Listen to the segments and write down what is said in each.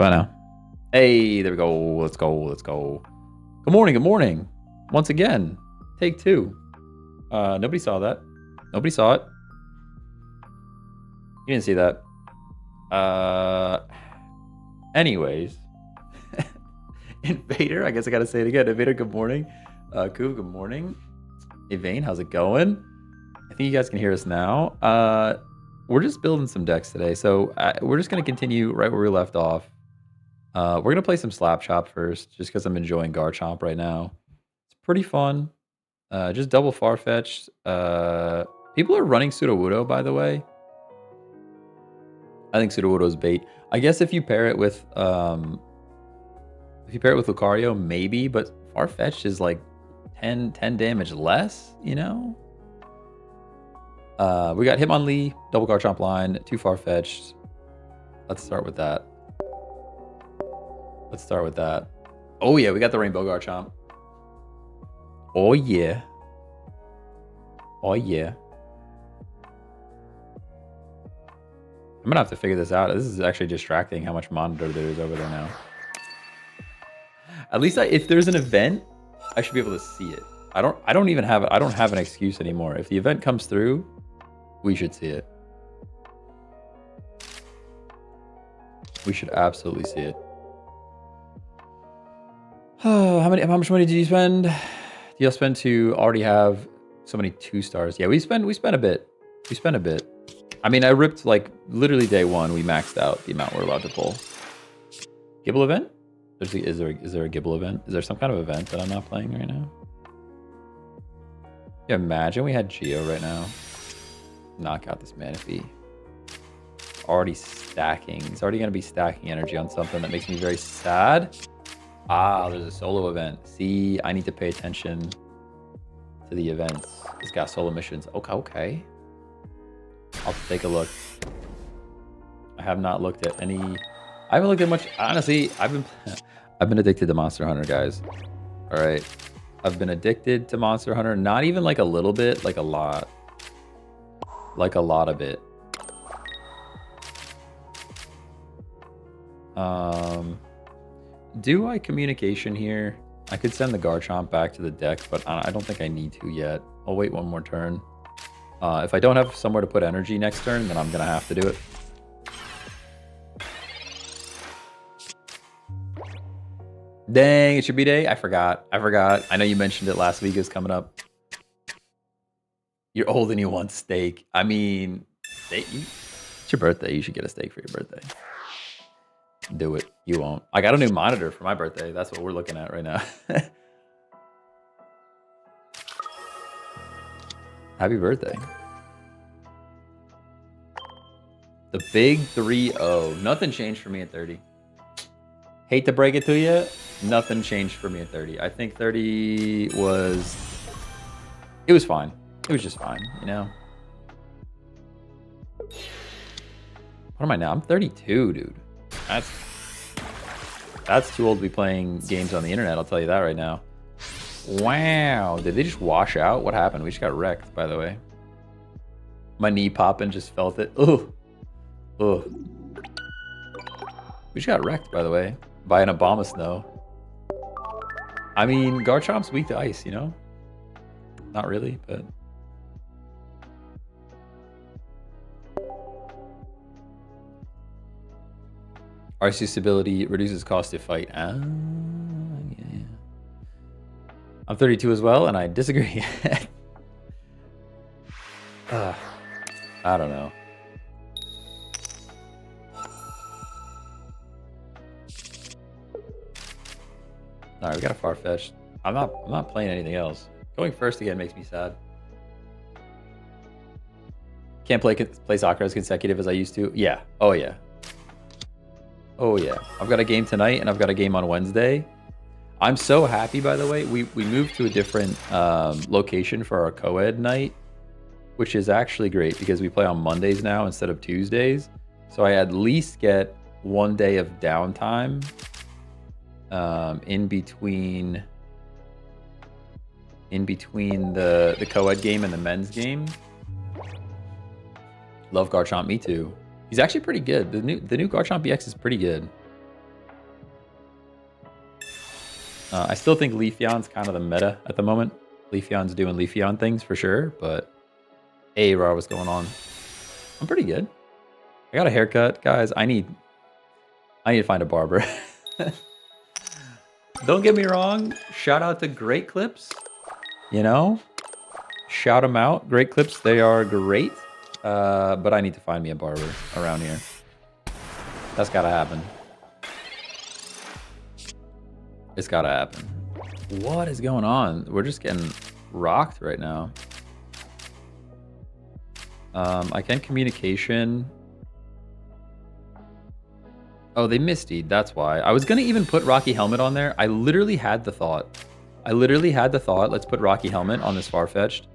Bye now. Hey, there we go. Let's go. Let's go. Good morning. Good morning. Once again, take two. Nobody saw that. Nobody saw it. You didn't see that. Anyways. Invader, I guess I gotta say it again. Invader, good morning. Koo, good morning. Evane, how's it going? I think you guys can hear us now. We're just building some decks today, so we're just gonna continue right where we left off. We're gonna play some Slap Chop first, just because I'm enjoying Garchomp right now. It's pretty fun. Just double Farfetch'd. People are running Sudowoodo, by the way. I think Sudowoodo's bait. I guess if you pair it with Lucario, maybe, but Farfetch'd is like 10 damage less, you know? We got Hitmonlee, double Garchomp line, 2 Farfetch'd. Let's start with that. Oh yeah, we got the Rainbow Garchomp. Oh yeah. Oh yeah. I'm gonna have to figure this out. This is actually distracting how much monitor there is over there now. At least if there's an event, I should be able to see it. I don't have an excuse anymore. If the event comes through, we should see it. We should absolutely see it. How much money did you spend? Do you spend to already have so many 2 stars? Yeah, we spent a bit. I mean, I ripped like literally day one. We maxed out the amount we're allowed to pull. Gibble event? Is there a Gibble event? Is there some kind of event that I'm not playing right now? Yeah, imagine we had Geo right now. Knock out this Manaphy. Already stacking. He's already gonna be stacking energy on something that makes me very sad. Ah, there's a solo event. See, I need to pay attention to the events. He's got solo missions. Okay. I'll take a look. I have not looked at any. I haven't looked at much. Honestly, I've been addicted to Monster Hunter, guys. All right, I've been addicted to Monster Hunter. Not even like a little bit, like a lot. Like a lot of it. Do I communication here? I could send the Garchomp back to the deck, but I don't think I need to yet. I'll wait one more turn. If I don't have somewhere to put energy next turn, then I'm gonna have to do it. Dang, it should be day. I forgot. I know you mentioned it last week. It's coming up. You're old and you want steak. I mean, steak. It's your birthday. You should get a steak for your birthday. Do it. You won't. I got a new monitor for my birthday. That's what we're looking at right now. Happy birthday. The big 3-0. Nothing changed for me at 30. Hate to break it to you. Nothing changed for me at 30. I think 30 was... It was fine. It was just fine, you know? What am I now? I'm 32, dude. That's too old to be playing games on the internet, I'll tell you that right now. Wow, did they just wash out? What happened? We just got wrecked, by the way. My knee popping, just felt it. Ugh. We just got wrecked, by the way, by an Obama snow. I mean, Garchomp's weak to ice, you know? Not really, but... RC stability reduces cost to fight. Ah, yeah. I'm 32 as well, and I disagree. I don't know. All right, we got a Farfetch'd. I'm not playing anything else. Going first again makes me sad. Can't play soccer as consecutive as I used to. Yeah. Oh yeah. Oh yeah. I've got a game tonight and I've got a game on Wednesday. I'm so happy, by the way. We moved to a different location for our co-ed night, which is actually great because we play on Mondays now instead of Tuesdays. So I at least get 1 day of downtime in between the co-ed game and the men's game. Love Garchomp, me too. He's actually pretty good. The new Garchomp EX is pretty good. I still think Leafeon's kind of the meta at the moment. Leafeon's doing Leafeon things for sure, but hey, Rar, what's going on? I'm pretty good. I got a haircut, guys. I need to find a barber. Don't get me wrong. Shout out to Great Clips. You know, shout them out. Great Clips, they are great. But I need to find me a barber around here. That's gotta happen. It's gotta happen. What is going on? We're just getting rocked right now. I can communication. Oh, they Misty. That's why. I was gonna even put Rocky Helmet on there. I literally had the thought. Let's put Rocky Helmet on this Farfetch'd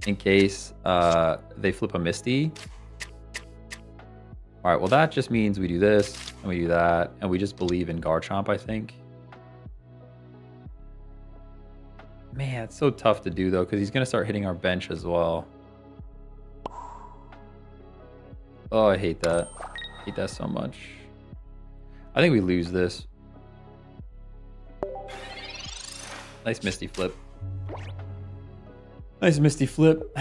in case they flip a Misty. All right, well, that just means we do this and we do that, and we just believe in Garchomp, I think. Man, it's so tough to do, though, because he's going to start hitting our bench as well. Oh, I hate that. I hate that so much. I think we lose this. Nice Misty flip. Nice Misty flip.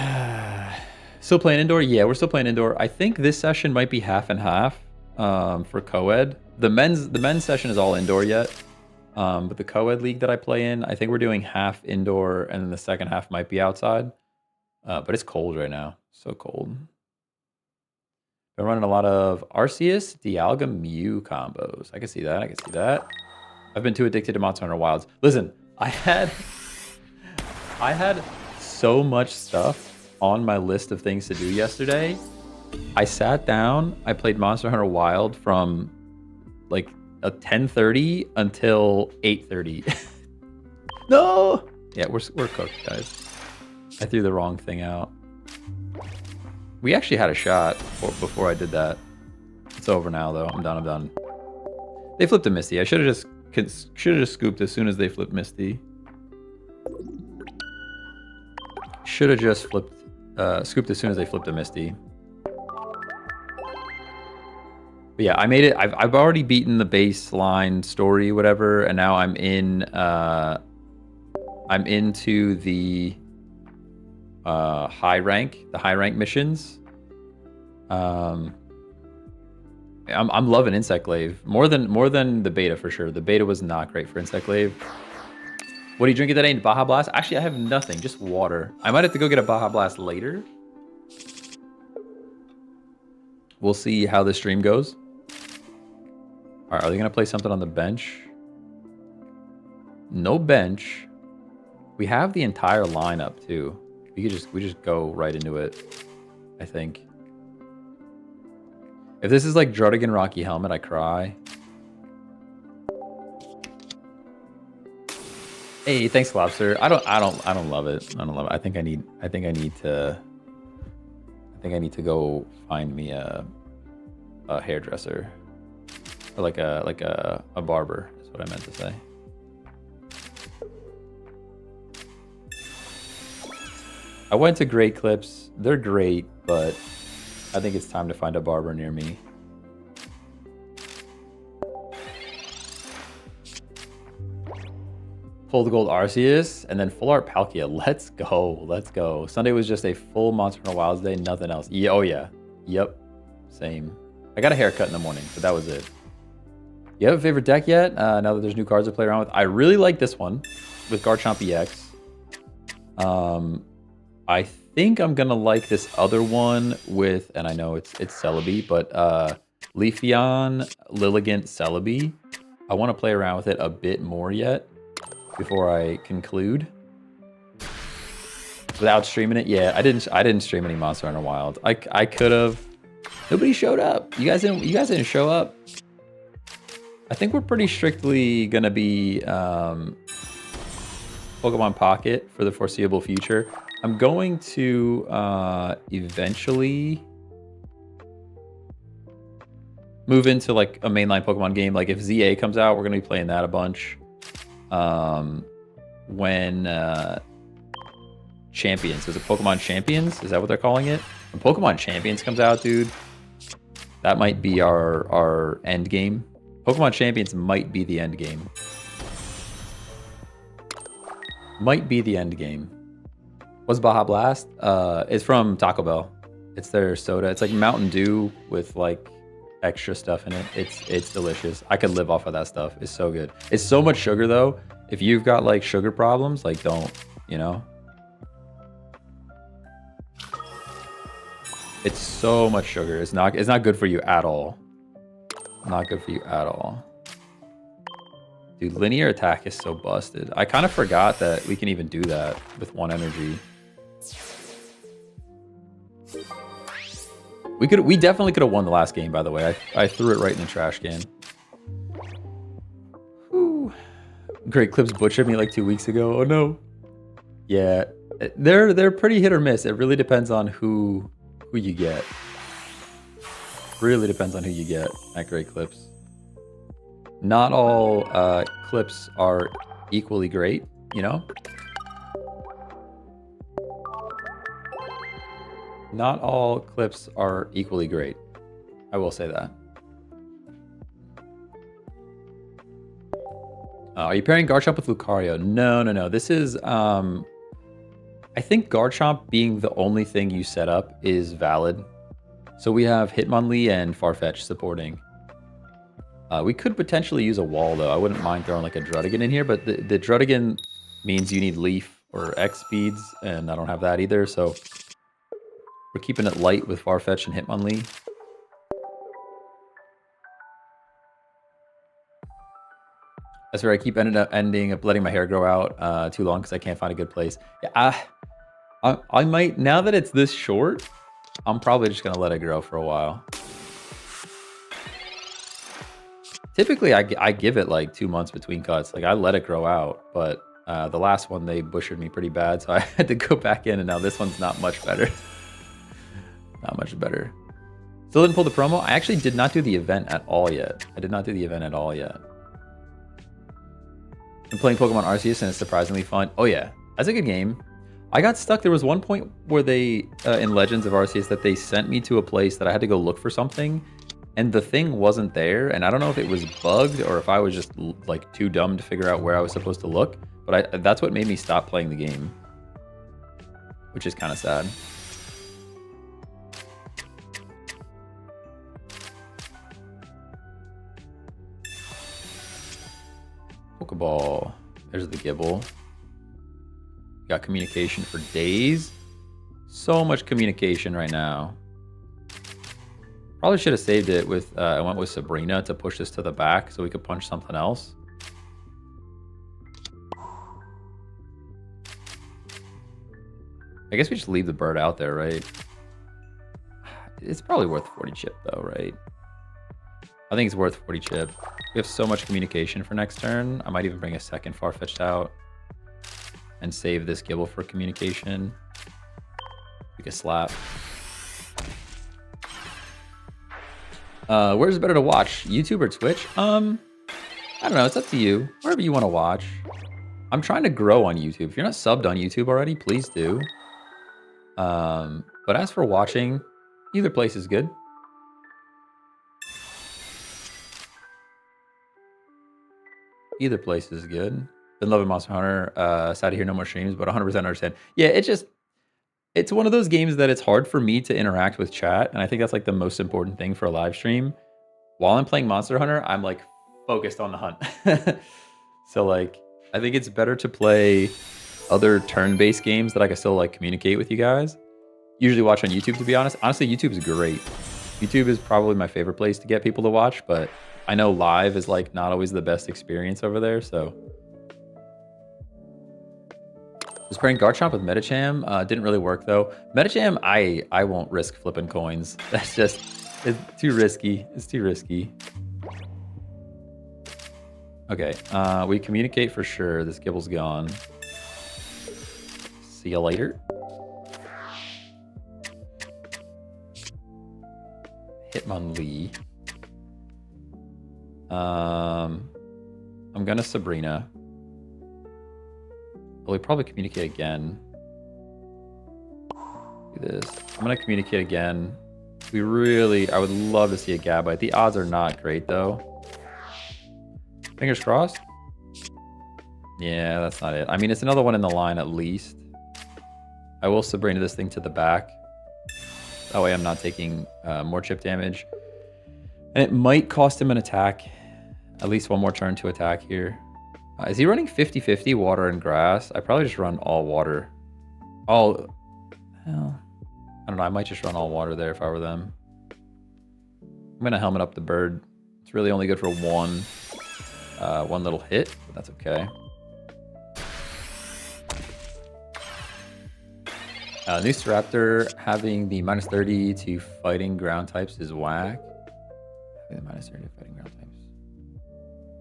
Still playing indoor? Yeah, we're still playing indoor. I think this session might be half and half for co-ed. The men's session is all indoor yet. But the co-ed league that I play in, I think we're doing half indoor and then the second half might be outside. But it's cold right now. So cold. Been running a lot of Arceus, Dialga, Mew combos. I can see that. I can see that. I've been too addicted to Monster Hunter Wilds. Listen, I had so much stuff on my list of things to do yesterday. I sat down, I played Monster Hunter Wild from like 10:30 until 8:30. No! Yeah, we're cooked, guys. I threw the wrong thing out. We actually had a shot before I did that. It's over now, though. I'm done. They flipped a Misty. I should have just scooped as soon as they flipped Misty. Should have just scooped as soon as they flipped a Misty. But yeah, I made it. I've already beaten the baseline story, whatever, and now I'm in. I'm into the high rank missions. I'm loving Insect Glaive more than the beta for sure. The beta was not great for Insect Glaive. What are you drinking today? Baja Blast? Actually, I have nothing, just water. I might have to go get a Baja Blast later. We'll see how the stream goes. All right, are they gonna play something on the bench? No bench. We have the entire lineup too. We just go right into it, I think. If this is like Druddigan Rocky Helmet, I cry. Hey, thanks, Lobster. I don't love it. I don't love it. I think I need to go find me a hairdresser. Or like a barber is what I meant to say. I went to Great Clips. They're great, but I think it's time to find a barber near me. Full the gold Arceus, and then full art Palkia. Let's go. Let's go. Sunday was just a full Monster Hunter Wilds day. Nothing else. Yeah, oh yeah. Yep. Same. I got a haircut in the morning, but that was it. You have a favorite deck yet? Now that there's new cards to play around with. I really like this one with Garchomp EX. I think I'm gonna like this other one with, and I know it's Celebi, but Leafeon, Lilligant, Celebi. I want to play around with it a bit more yet before I conclude. Without streaming it, yeah, I didn't stream any Monster Hunter Wild. I could have. Nobody showed up. You guys didn't show up. I think we're pretty strictly gonna be Pokemon Pocket for the foreseeable future. I'm going to eventually move into like a mainline Pokemon game. Like if ZA comes out, we're gonna be playing that a bunch. When Champions, is it Pokemon Champions? Is that what they're calling it? When Pokemon Champions comes out, dude, that might be our end game. Pokemon Champions might be the end game. Might be the end game. What's Baja Blast? It's from Taco Bell. It's their soda. It's like Mountain Dew with like extra stuff in it. It's delicious. I could live off of that stuff. It's so good. It's so much sugar though. If you've got like sugar problems, like don't, you know. It's so much sugar. It's not good for you at all. Not good for you at all. Dude, linear attack is so busted. I kind of forgot that we can even do that with 1 energy. We definitely could have won the last game, by the way. I threw it right in the trash can. Whew. Great Clips butchered me like 2 weeks ago. Oh no. Yeah, they're pretty hit or miss. It really depends on who you get. Really depends on who you get at Great Clips. Not all clips are equally great, you know? Not all clips are equally great. I will say that. Are you pairing Garchomp with Lucario? No. This is, I think Garchomp being the only thing you set up is valid. So we have Hitmonlee and Farfetch supporting. We could potentially use a wall, though. I wouldn't mind throwing like a Druddigon in here, but the Druddigon means you need Leaf or X speeds, and I don't have that either, so we're keeping it light with Farfetch and Hitmonlee. That's where I keep ending up letting my hair grow out too long because I can't find a good place. Yeah, I might, now that it's this short, I'm probably just going to let it grow for a while. Typically, I give it like 2 months between cuts. Like I let it grow out, but the last one, they bushered me pretty bad. So I had to go back in, and now this one's not much better. Not much better. Still didn't pull the promo. I actually did not do the event at all yet. Been playing Pokemon Arceus, and it's surprisingly fun. Oh yeah, that's a good game. I got stuck. There was one point where they, in Legends of Arceus, that they sent me to a place that I had to go look for something, and the thing wasn't there. And I don't know if it was bugged or if I was just like too dumb to figure out where I was supposed to look. But that's what made me stop playing the game, which is kind of sad. Pokeball. There's the Gibble. Got communication for days. So much communication right now. Probably should have saved it with, I went with Sabrina to push this to the back so we could punch something else. I guess we just leave the bird out there, right? It's probably worth 40 chip though, right? I think it's worth 40 chip. We have so much communication for next turn. I might even bring a second Farfetch'd out and save this Gibble for communication. We could slap. Where's it better to watch? YouTube or Twitch? I don't know. It's up to you. Wherever you want to watch. I'm trying to grow on YouTube. If you're not subbed on YouTube already, please do. But as for watching, either place is good. Either place is good. Been loving Monster Hunter. Sad to hear no more streams, but 100% understand. Yeah, it's one of those games that it's hard for me to interact with chat, and I think that's like the most important thing for a live stream. While I'm playing Monster Hunter, I'm like focused on the hunt. So like, I think it's better to play other turn-based games that I can still like communicate with you guys. Usually watch on YouTube, to be honest. Honestly, YouTube is great. YouTube is probably my favorite place to get people to watch, but I know live is like not always the best experience over there, so. Was playing Garchomp with Medicham. Didn't really work though. Medicham, I won't risk flipping coins. That's just, it's too risky. It's too risky. Okay, we communicate for sure. This Gibble's gone. See you later. Hitmonlee. I'm gonna Sabrina. Well, we probably communicate again. Do this. I'm gonna communicate again. I would love to see a Gabite. The odds are not great though. Fingers crossed. Yeah, that's not it. I mean, it's another one in the line at least. I will Sabrina this thing to the back. That way I'm not taking more chip damage. And it might cost him an attack. At least one more turn to attack here. Is he running 50-50 water and grass? I probably just run all water. Well, I don't know. I might just run all water there if I were them. I'm going to helmet up the bird. It's really only good for one little hit, but that's okay. Noose Raptor having the -30 to fighting ground types is whack. Having the -30 to fighting ground types.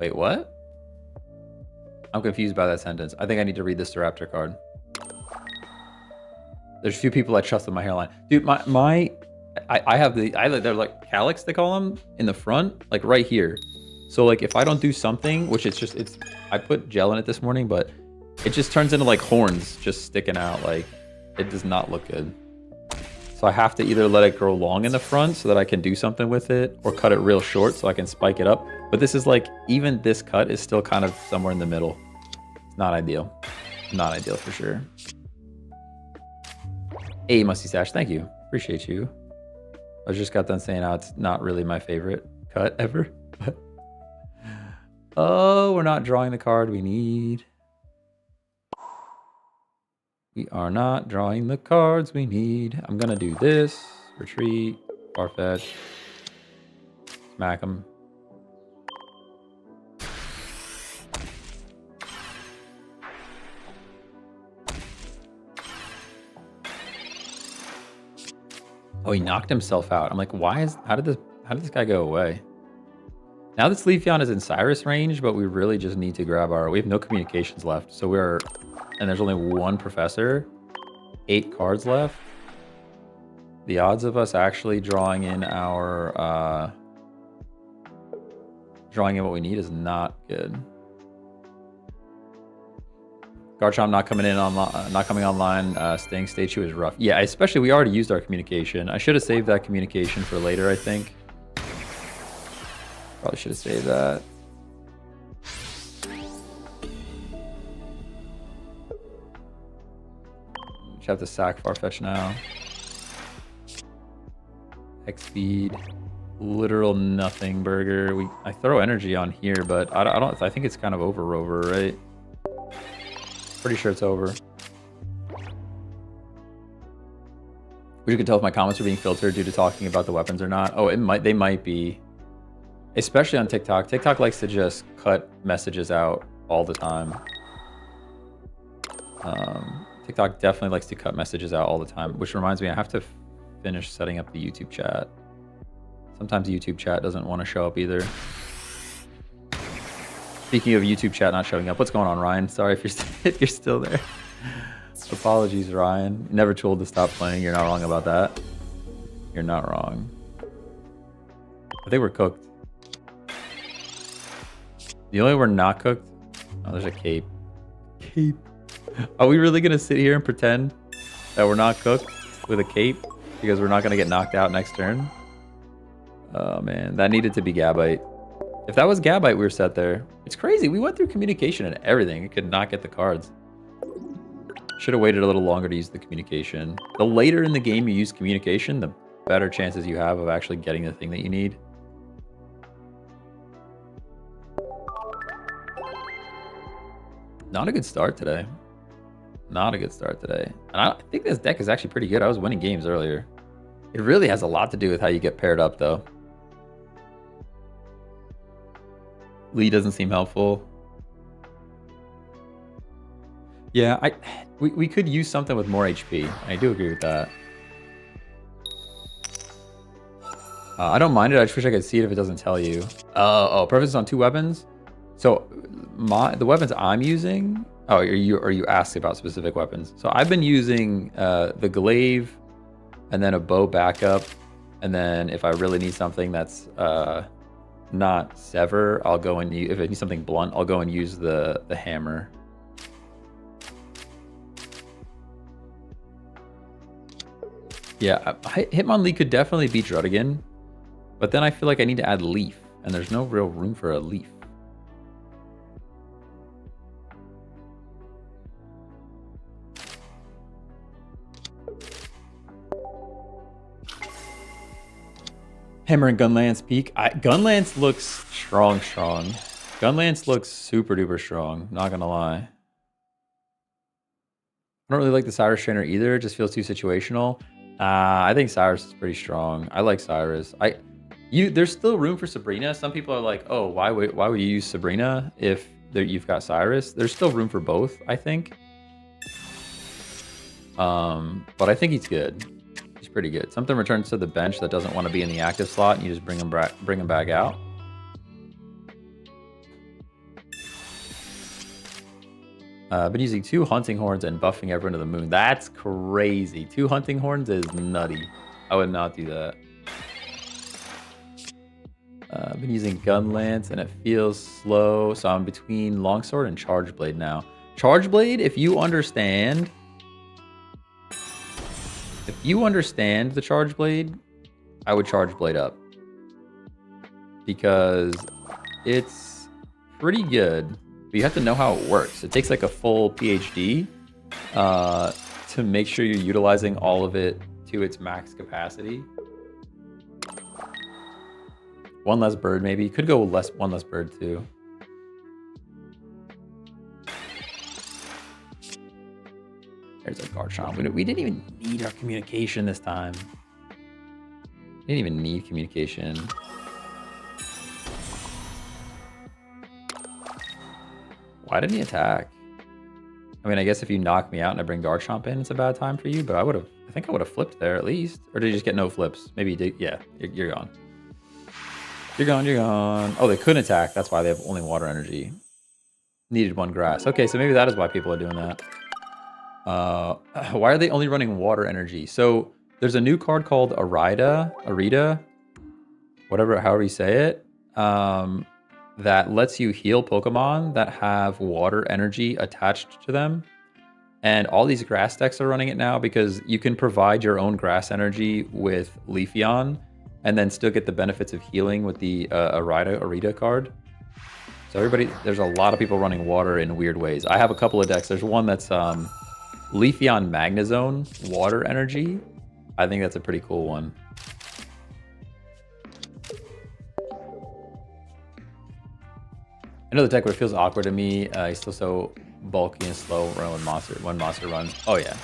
Wait, what? I'm confused by that sentence. I think I need to read this Raptor card. There's a few people I trust with my hairline. Dude, I have they're like calyx, they call them, in the front, like right here. So like if I don't do something, which I put gel in it this morning, but it just turns into like horns just sticking out. Like it does not look good. So I have to either let it grow long in the front so that I can do something with it, or cut it real short so I can spike it up. But this is like, even this cut is still kind of somewhere in the middle. It's not ideal. Not ideal for sure. Hey, Musty Stash, thank you. Appreciate you. I just got done saying how it's not really my favorite cut ever. Oh, we're not drawing the card we need. We are not drawing the cards we need. I'm gonna do this. Retreat. Farfetch. Smack them. Oh, he knocked himself out. I'm like, how did this guy go away? Now this Leafeon is in Cyrus range, but we really just need to grab we have no communications left. So and there's only one professor, 8 cards left. The odds of us actually drawing in what we need is not good. Garchomp not coming online, staying stage 2 is rough. Yeah, especially we already used our communication. I should have saved that communication for later, I think. Probably should have saved that. Just have to sack Farfetch now. X speed, literal nothing burger. I throw energy on here, but I think it's kind of over, right? Pretty sure it's over. You can tell if my comments are being filtered due to talking about the weapons or not. Oh, they might be. Especially on TikTok. TikTok likes to just cut messages out all the time. TikTok definitely likes to cut messages out all the time, which reminds me, I have to finish setting up the YouTube chat. Sometimes YouTube chat doesn't want to show up either. Speaking of YouTube chat not showing up, what's going on, Ryan? Sorry if you're still there. Apologies, Ryan. Never told to stop playing. You're not wrong about that. You're not wrong. I think we're cooked. The only way we're not cooked... Oh, there's a cape. Cape. Are we really going to sit here and pretend that we're not cooked with a cape because we're not going to get knocked out next turn? Oh, man. That needed to be Gabite. If that was Gabite, we were set there. It's crazy. We went through communication and everything. It could not get the cards. Should have waited a little longer to use the communication. The later in the game you use communication, the better chances you have of actually getting the thing that you need. Not a good start today. Not a good start today. And I think this deck is actually pretty good. I was winning games earlier. It really has a lot to do with how you get paired up, though. Lee doesn't seem helpful. Yeah, we could use something with more HP. I do agree with that. I don't mind it. I just wish I could see it if it doesn't tell you. Oh, preference on 2 weapons? So the weapons I'm using... Oh, are you asking about specific weapons? So I've been using the glaive and then a bow backup. And then if I really need something that's not sever, I'll go and use... If I need something blunt, I'll go and use the hammer. Yeah, Hitmonlee could definitely beat Druddigan, but then I feel like I need to add Leaf, and there's no real room for a Leaf. Hammer and Gunlance peak. Gunlance looks strong. Gunlance looks super duper strong. Not gonna lie. I don't really like the Cyrus trainer either. It just feels too situational. I think Cyrus is pretty strong. I like Cyrus. There's still room for Sabrina. Some people are like, oh, why would you use Sabrina if you've got Cyrus? There's still room for both, I think. But I think he's good. He's pretty good. Something returns to the bench that doesn't want to be in the active slot, and you just bring him back out. I've been using 2 hunting horns and buffing everyone to the moon. That's crazy. 2 hunting horns is nutty. I would not do that. I've been using gun lance and it feels slow, so I'm between longsword and charge blade now. Charge blade, if you understand the charge blade, I would charge blade up because it's pretty good. But you have to know how it works. It takes like a full PhD to make sure you're utilizing all of it to its max capacity. One less bird, maybe. Could go one less bird too. There's a Garchomp. We didn't even need our communication this time. We didn't even need communication. Why didn't he attack? I mean, I guess if you knock me out and I bring Garchomp in, it's a bad time for you, but I think I would have flipped there at least. Or did you just get no flips? Maybe you did. Yeah, you're gone. You're gone. Oh, they couldn't attack. That's why they have only water energy. Needed 1 grass. Okay, so maybe that is why people are doing that. Why are they only running water energy? So there's a new card called Arita, however you say it, that lets you heal Pokemon that have water energy attached to them. And all these grass decks are running it now because you can provide your own grass energy with Leafeon and then still get the benefits of healing with the Arita card. So there's a lot of people running water in weird ways. I have a couple of decks. There's one that's Leafeon Magnezone water energy. I think that's a pretty cool one. I know the deck, but it feels awkward to me. He's still so bulky and slow when monster runs. Oh yeah.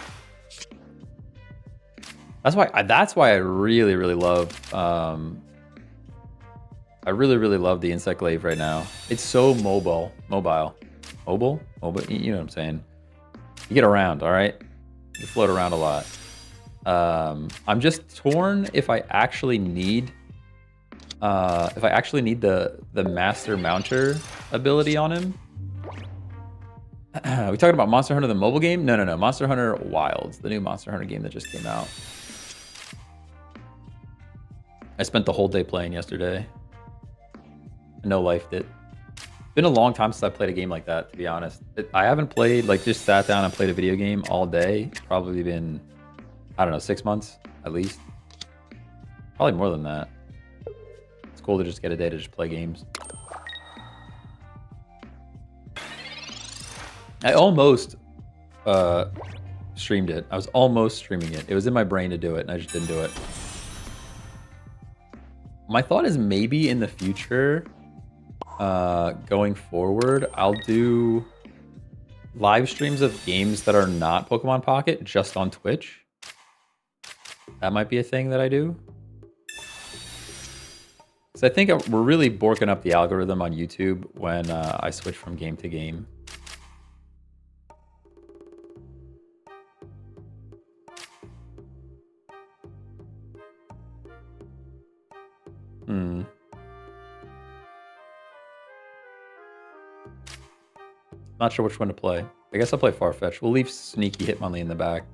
That's why I really love I really love the Insect Glaive right now. It's so mobile. You know what I'm saying. You get around, all right? You float around a lot. I'm just torn if I actually need the Master Mounter ability on him. We talking about Monster Hunter the mobile game? No. Monster Hunter Wilds, the new Monster Hunter game that just came out. I spent the whole day playing yesterday. No lifed it. Been a long time since I played a game like that, to be honest. I haven't played, just sat down and played a video game all day. Probably been, I don't know, 6 months at least. Probably more than that. It's cool to just get a day to just play games. I almost streamed it. I was almost streaming it. It was in my brain to do it, and I just didn't do it. My thought is maybe in the future, going forward, I'll do live streams of games that are not Pokemon Pocket just on Twitch. That might be a thing that I do. Because I think we're really borking up the algorithm on YouTube when I switch from game to game. Not sure which one to play. I guess I'll play Farfetch. We'll leave Sneaky Hitmonlee in the back.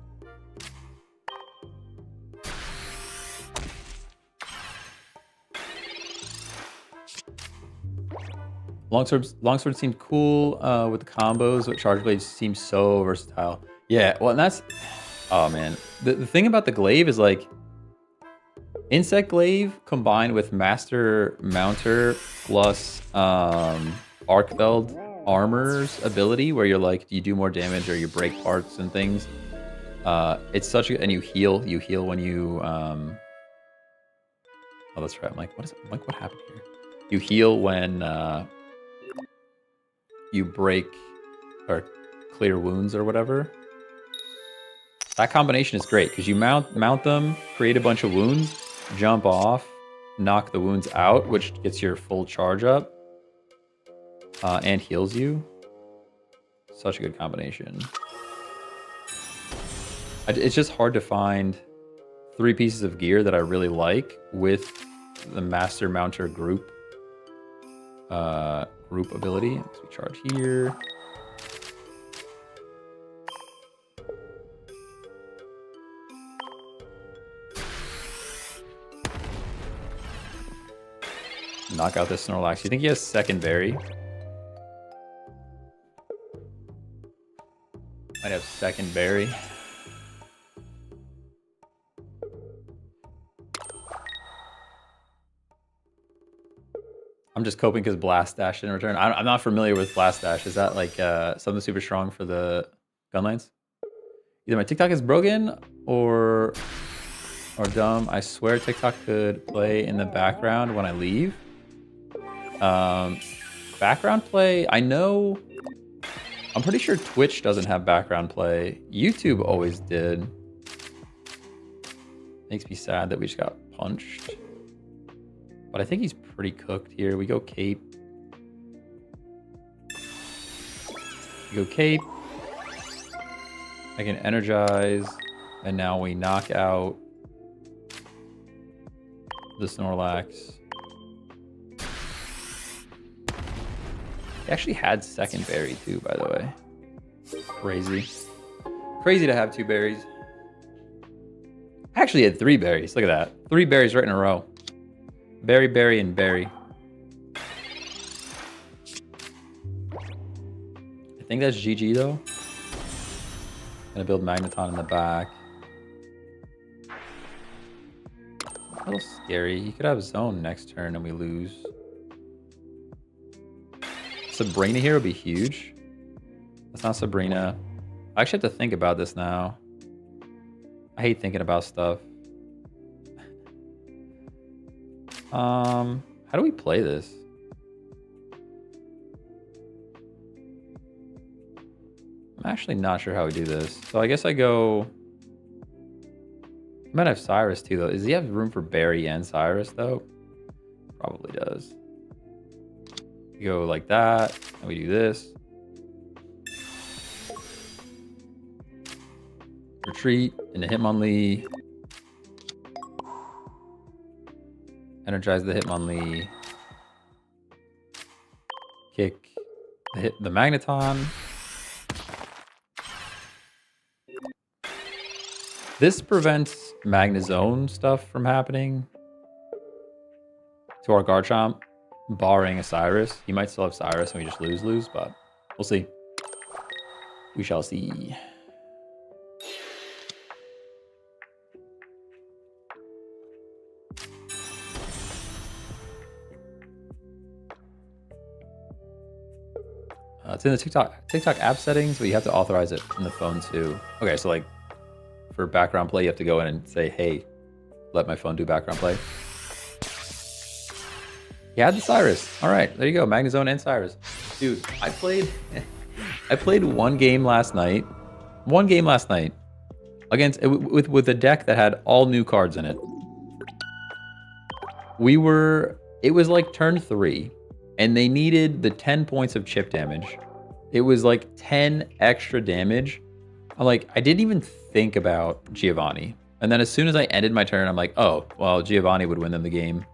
Longsword seemed cool with the combos, but Charge Blade seems so versatile. Yeah, well, and that's... Oh, man. The thing about the Glaive is, Insect Glaive combined with Master Mounter plus Arkfeld Armor's ability, where you're do you do more damage or you break parts and things. It's such a... And you heal when you... Oh, that's right. I'm like, what is it? I'm like, what happened here? You heal when you break or clear wounds or whatever. That combination is great because you mount them, create a bunch of wounds, jump off, knock the wounds out, which gets your full charge up and heals you. Such a good combination. It's just hard to find 3 pieces of gear that I really like with the Master Mounter group ability. So we charge here. Knock out this Snorlax. You think he has second berry? Might have second berry. I'm just coping because Blast Dash didn't return. I'm not familiar with Blast Dash. Is that like something super strong for the gunlines? Either my TikTok is broken or dumb. I swear TikTok could play in the background when I leave. Background play, I know. I'm pretty sure Twitch doesn't have background play. YouTube always did. Makes me sad that we just got punched. But I think he's pretty cooked here. We go Cape. We go Cape. I can energize. And now we knock out the Snorlax. He actually had second berry too, by the way. Crazy. Crazy to have 2 berries. I actually had 3 berries. Look at that. 3 berries right in a row. Berry, berry, and berry. I think that's GG though. Gonna build Magneton in the back. A little scary. He could have Zone next turn and we lose. Sabrina here would be huge. That's not Sabrina. I actually have to think about this now. I hate thinking about stuff. How do we play this? I'm actually not sure how we do this. So I guess I go... I might have Cyrus too, though. Does he have room for Barry and Cyrus, though? Probably does. We go like that, and we do this. Retreat into Hitmonlee. Energize the Hitmonlee. Kick the Magneton. This prevents Magnezone stuff from happening to our Garchomp, barring a Cyrus. He might still have Cyrus and we just lose, but we'll see. We shall see. It's in the TikTok app settings, but you have to authorize it in the phone too. Okay, so like for background play, you have to go in and say, hey, let my phone do background play. You had the Cyrus. All right, there you go. Magnezone and Cyrus. Dude, I played one game last night. Against with a deck that had all new cards in it. It was like turn 3, and they needed the 10 points of chip damage. It was like 10 extra damage. I'm like, I didn't even think about Giovanni. And then as soon as I ended my turn, I'm like, oh, well, Giovanni would win them the game.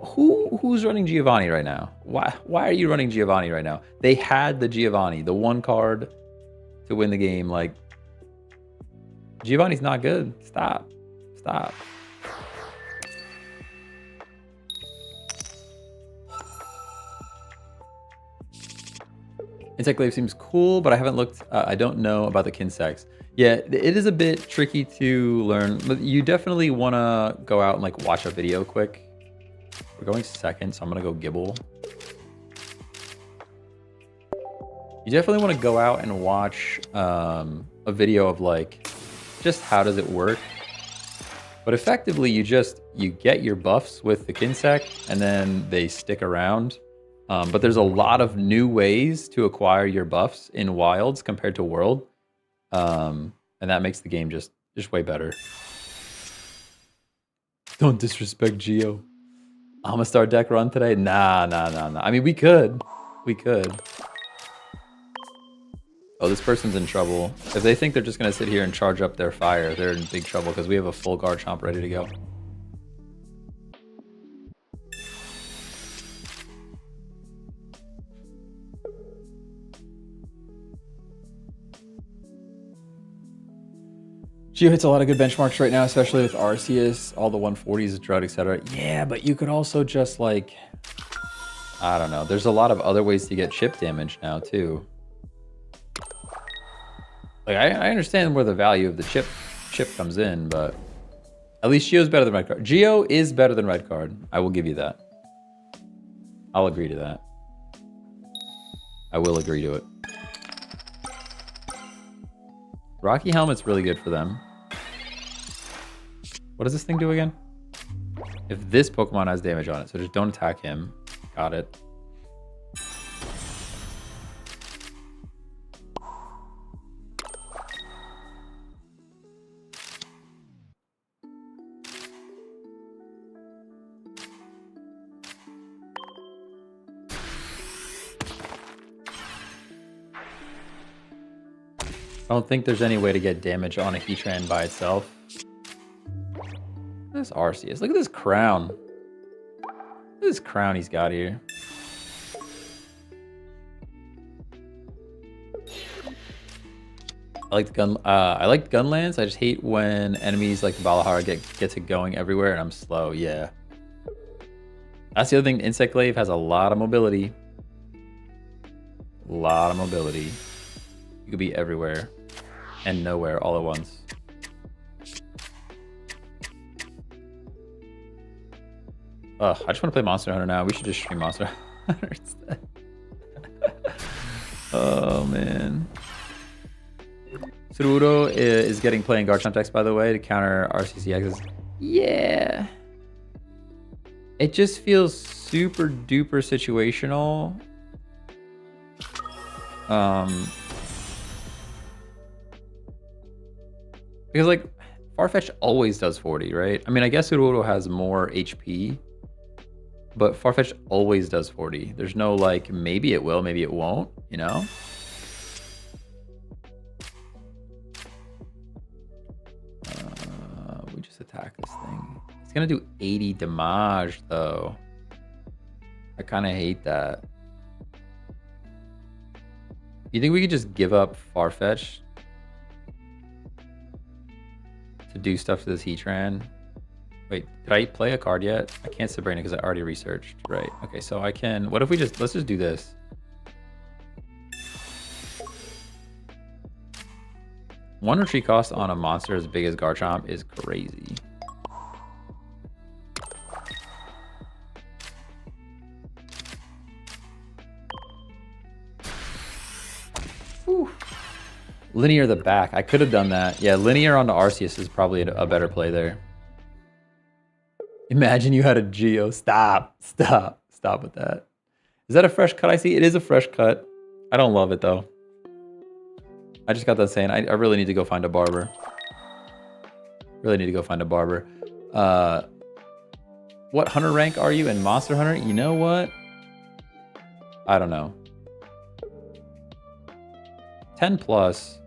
Who's running Giovanni right now? Why are you running Giovanni right now? They had the Giovanni, the one card to win the game. Like, Giovanni's not good. Stop. Insect Glaive seems cool, but I haven't looked. I don't know about the Kinsex. Yeah, it is a bit tricky to learn, but you definitely want to go out and like watch a video quick. We're going second, so I'm gonna go Gibble. You definitely want to go out and watch a video of like just how does it work. But effectively, you get your buffs with the Kinsect, and then they stick around. But there's a lot of new ways to acquire your buffs in Wilds compared to World, and that makes the game just way better. Don't disrespect Geo. Amistar deck run today? Nah. I mean, we could. Oh, this person's in trouble. If they think they're just going to sit here and charge up their fire, they're in big trouble because we have a full Garchomp ready to go. Geo hits a lot of good benchmarks right now, especially with Arceus, all the 140s, Drought, etc. Yeah, but you could also just like, I don't know. There's a lot of other ways to get chip damage now too. Like I understand where the value of the chip comes in, but at least Geo's better than Red Card. Geo is better than Red Card. I will give you that. I'll agree to that. I will agree to it. Rocky Helmet's really good for them. What does this thing do again? If this Pokemon has damage on it, so just don't attack him. Got it. I don't think there's any way to get damage on a Heatran by itself. This Arceus. Look at this crown. Look at this crown he's got here. I like Gunlance. I just hate when enemies like the Balahara get to going everywhere and I'm slow. Yeah. That's the other thing. Insect Glaive has a lot of mobility. You could be everywhere and nowhere all at once. Ugh, I just want to play Monster Hunter now. We should just stream Monster Hunter instead. Oh, man. Sudowoodo is getting playing Garchomp decks, by the way, to counter RCCXs. Yeah. It just feels super duper situational. Because like Farfetch always does 40, right? I mean, I guess Sudowoodo has more HP, but Farfetch always does 40. There's no like, maybe it will, maybe it won't, you know? We just attack this thing. It's gonna do 80 damage though. I kind of hate that. You think we could just give up Farfetch to do stuff to this Heatran? Wait, did I play a card yet? I can't Sabrina because I already researched. Right. Okay, so I can. What if we just let's just do this? One retreat cost on a monster as big as Garchomp is crazy. Whew. Linear the back. I could have done that. Yeah, linear onto Arceus is probably a better play there. Imagine you had a Geo. Stop with that. Is that a fresh cut I see? It is a fresh cut. I don't love it though. I just got that saying. I really need to go find a barber. What hunter rank are you in Monster Hunter? You know what? I don't know. 10 plus.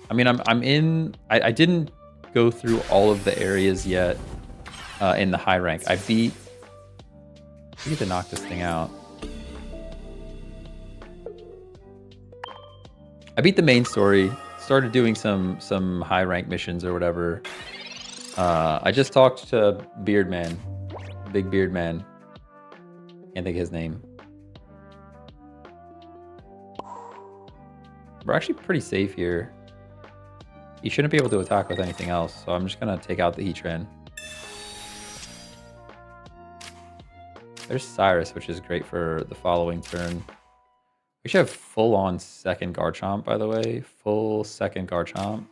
I mean, I'm in. I didn't go through all of the areas yet in the high rank. I need to knock this thing out. I beat the main story. Started doing some high rank missions or whatever. I just talked to Beardman, Big Beardman. Can't think of his name. We're actually pretty safe here. He shouldn't be able to attack with anything else, so I'm just gonna take out the Heatran. There's Cyrus, which is great for the following turn. We should have full-on second Garchomp, by the way. Full second Garchomp.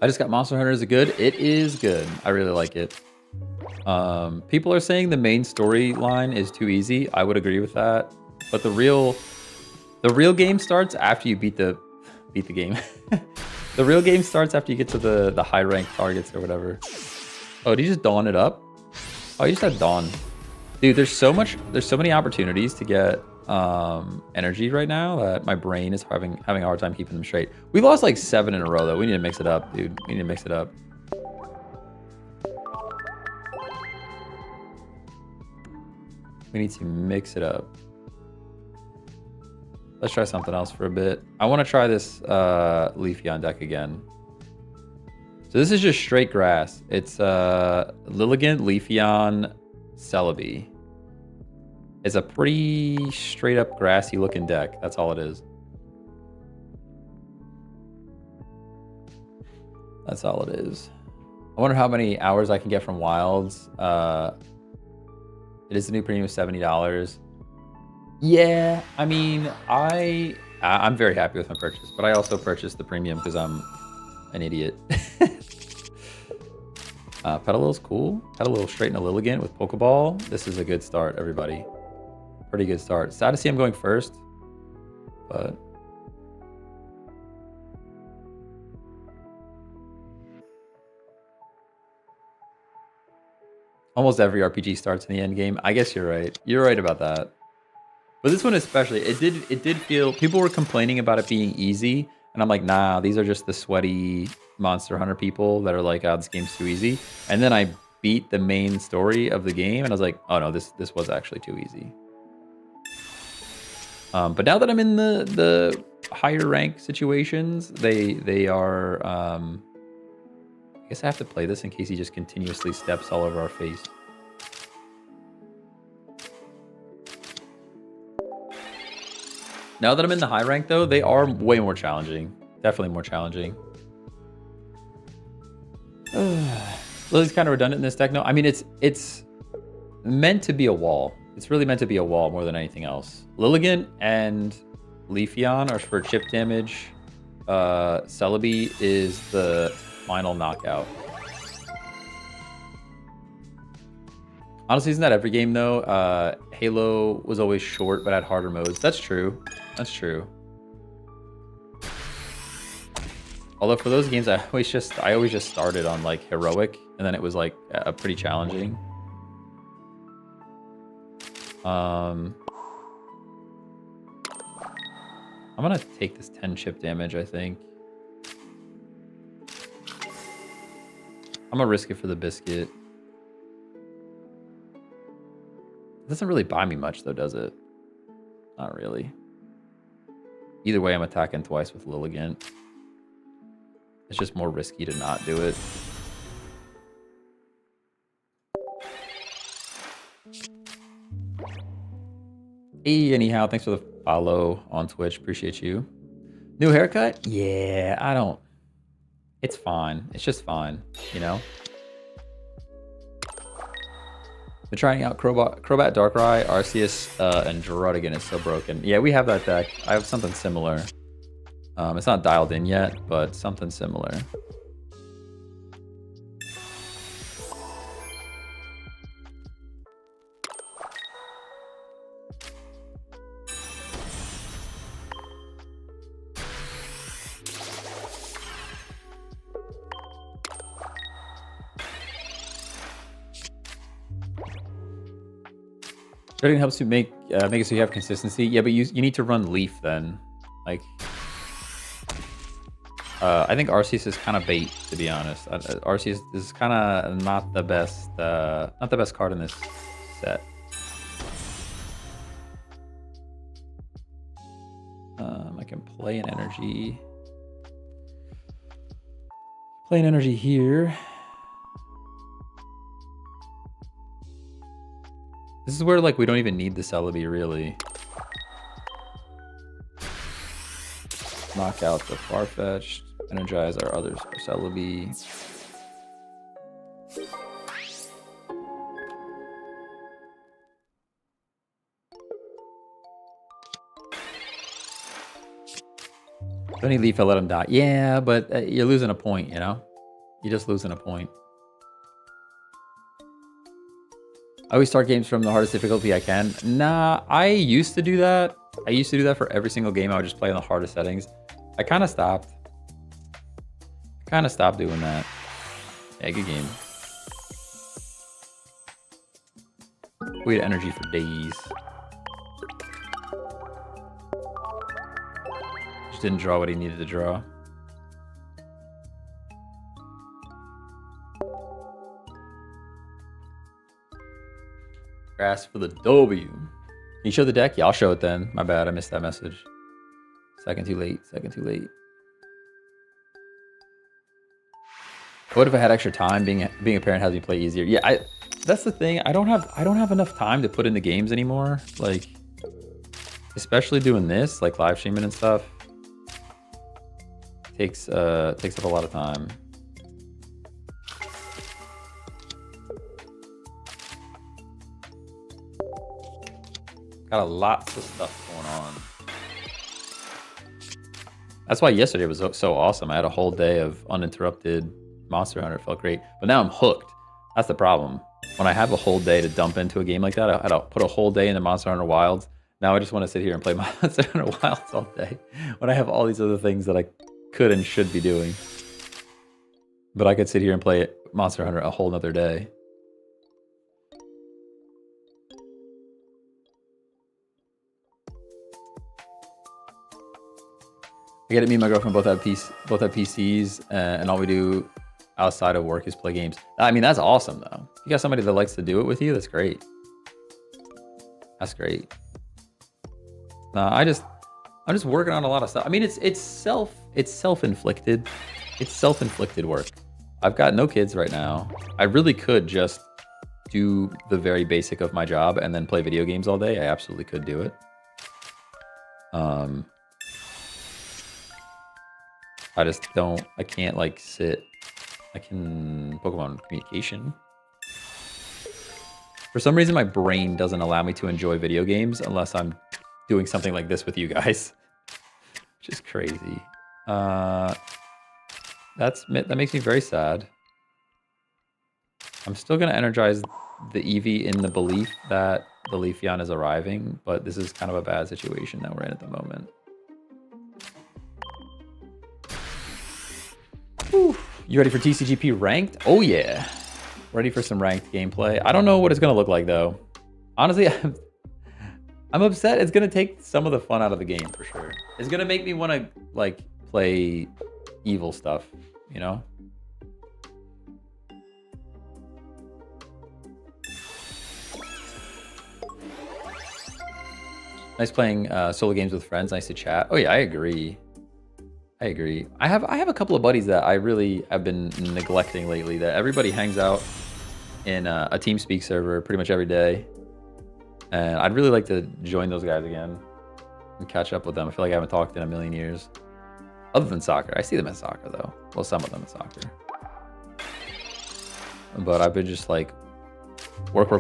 I just got Monster Hunter. Is it good? It is good. I really like it. People are saying the main storyline is too easy. I would agree with that. But the real game starts after you beat the game. The real game starts after you get to the high rank targets or whatever. Oh, did you just dawn it up? Oh, you just had dawn. Dude, there's so many opportunities to get energy right now that my brain is having a hard time keeping them straight. We lost like 7 in a row though. We need to mix it up, dude. We need to mix it up. We need to mix it up. Let's try something else for a bit. I want to try this Leafeon deck again. So this is just straight grass. It's Lilligant, Leafeon, Celebi. It's a pretty straight up grassy looking deck. That's all it is. That's all it is. I wonder how many hours I can get from Wilds. It is the new premium of $70. Yeah, I mean, I'm very happy with my purchase, but I also purchased the premium because I'm an idiot. Petalil's cool. Petalil straight in a Lilligant with Pokeball. This is a good start, everybody. Pretty good start. Sad to see I'm going first, but almost every RPG starts in the end game. I guess you're right. You're right about that. But this one especially, it did feel, people were complaining about it being easy, and I'm like, nah, these are just the sweaty Monster Hunter people that are like, oh, this game's too easy. And then I beat the main story of the game, and I was like, oh no, this was actually too easy. But now that I'm in the higher rank situations, they are. I guess I have to play this in case he just continuously steps all over our face. Now that I'm in the high rank, though, they are way more challenging. Definitely more challenging. Lily's kind of redundant in this deck. No, I mean, it's meant to be a wall. It's really meant to be a wall more than anything else. Lilligant and Leafeon are for chip damage. Celebi is the final knockout. Honestly, isn't that every game though? Halo was always short but had harder modes. That's true. That's true. Although for those games, I always just started on like heroic, and then it was like pretty challenging. I'm gonna take this 10 chip damage, I think. I'm gonna risk it for the biscuit. It doesn't really buy me much though, does it? Not really. Either way, I'm attacking twice with Lilligant. It's just more risky to not do it. Hey, anyhow, thanks for the follow on Twitch. Appreciate you. New haircut? Yeah, I don't. It's fine. It's just fine, you know? Been trying out Crobat, Darkrai, Arceus, and Druddigan is so broken. Yeah, we have that deck. I have something similar. It's not dialed in yet, but something similar. Trading helps you make it so you have consistency. Yeah, but you need to run Leaf then. Like, I think Arceus is kind of bait, to be honest. Arceus is kind of not the best card in this set. I can play an energy. Play an energy here. This is where, like, we don't even need the Celebi, really. Knock out the Farfetch'd. Energize our others for Celebi. Don't need Leaf, I let him die. Yeah, but you're losing a point, you know? You're just losing a point. I always start games from the hardest difficulty I can. Nah, I used to do that. I used to do that for every single game. I would just play in the hardest settings. I kind of stopped. Doing that. Yeah, good game. We had energy for days. Just didn't draw what he needed to draw. Grass for the W. Can you show the deck? Yeah, I'll show it then. My bad, I missed that message. Second too late. What if I had extra time? Being a parent has me play easier. Yeah, that's the thing. I don't have enough time to put in the games anymore. Like, especially doing this, like live streaming and stuff. Takes up a lot of time. Got a lot of stuff going on. That's why yesterday was so awesome. I had a whole day of uninterrupted Monster Hunter. It felt great. But now I'm hooked. That's the problem. When I have a whole day to dump into a game like that, I'll put a whole day into Monster Hunter Wilds. Now I just want to sit here and play Monster Hunter Wilds all day. When I have all these other things that I could and should be doing. But I could sit here and play Monster Hunter a whole nother day. I get it. Me and my girlfriend both have PCs, and all we do outside of work is play games. I mean, that's awesome though. If you got somebody that likes to do it with you, that's great. That's great. I'm just working on a lot of stuff. I mean, it's self-inflicted. It's self-inflicted work. I've got no kids right now. I really could just do the very basic of my job and then play video games all day. I absolutely could do it. I can't like sit. I can Pokemon communication. For some reason, my brain doesn't allow me to enjoy video games unless I'm doing something like this with you guys, which is crazy. That makes me very sad. I'm still gonna energize the Eevee in the belief that the Leafeon is arriving, but this is kind of a bad situation that we're in at the moment. Whew. You ready for TCGP ranked? Oh yeah. Ready for some ranked gameplay. I don't know what it's gonna look like though. Honestly, I'm upset. It's gonna take some of the fun out of the game for sure. It's gonna make me want to like play evil stuff, you know? Nice playing solo games with friends. Nice to chat. Oh yeah, I agree. I have a couple of buddies that I really have been neglecting lately. That everybody hangs out in a TeamSpeak server pretty much every day, and I'd really like to join those guys again and catch up with them. I feel like I haven't talked in a million years. Other than soccer, I see them in soccer though. Well, some of them in soccer, but I've been just like work.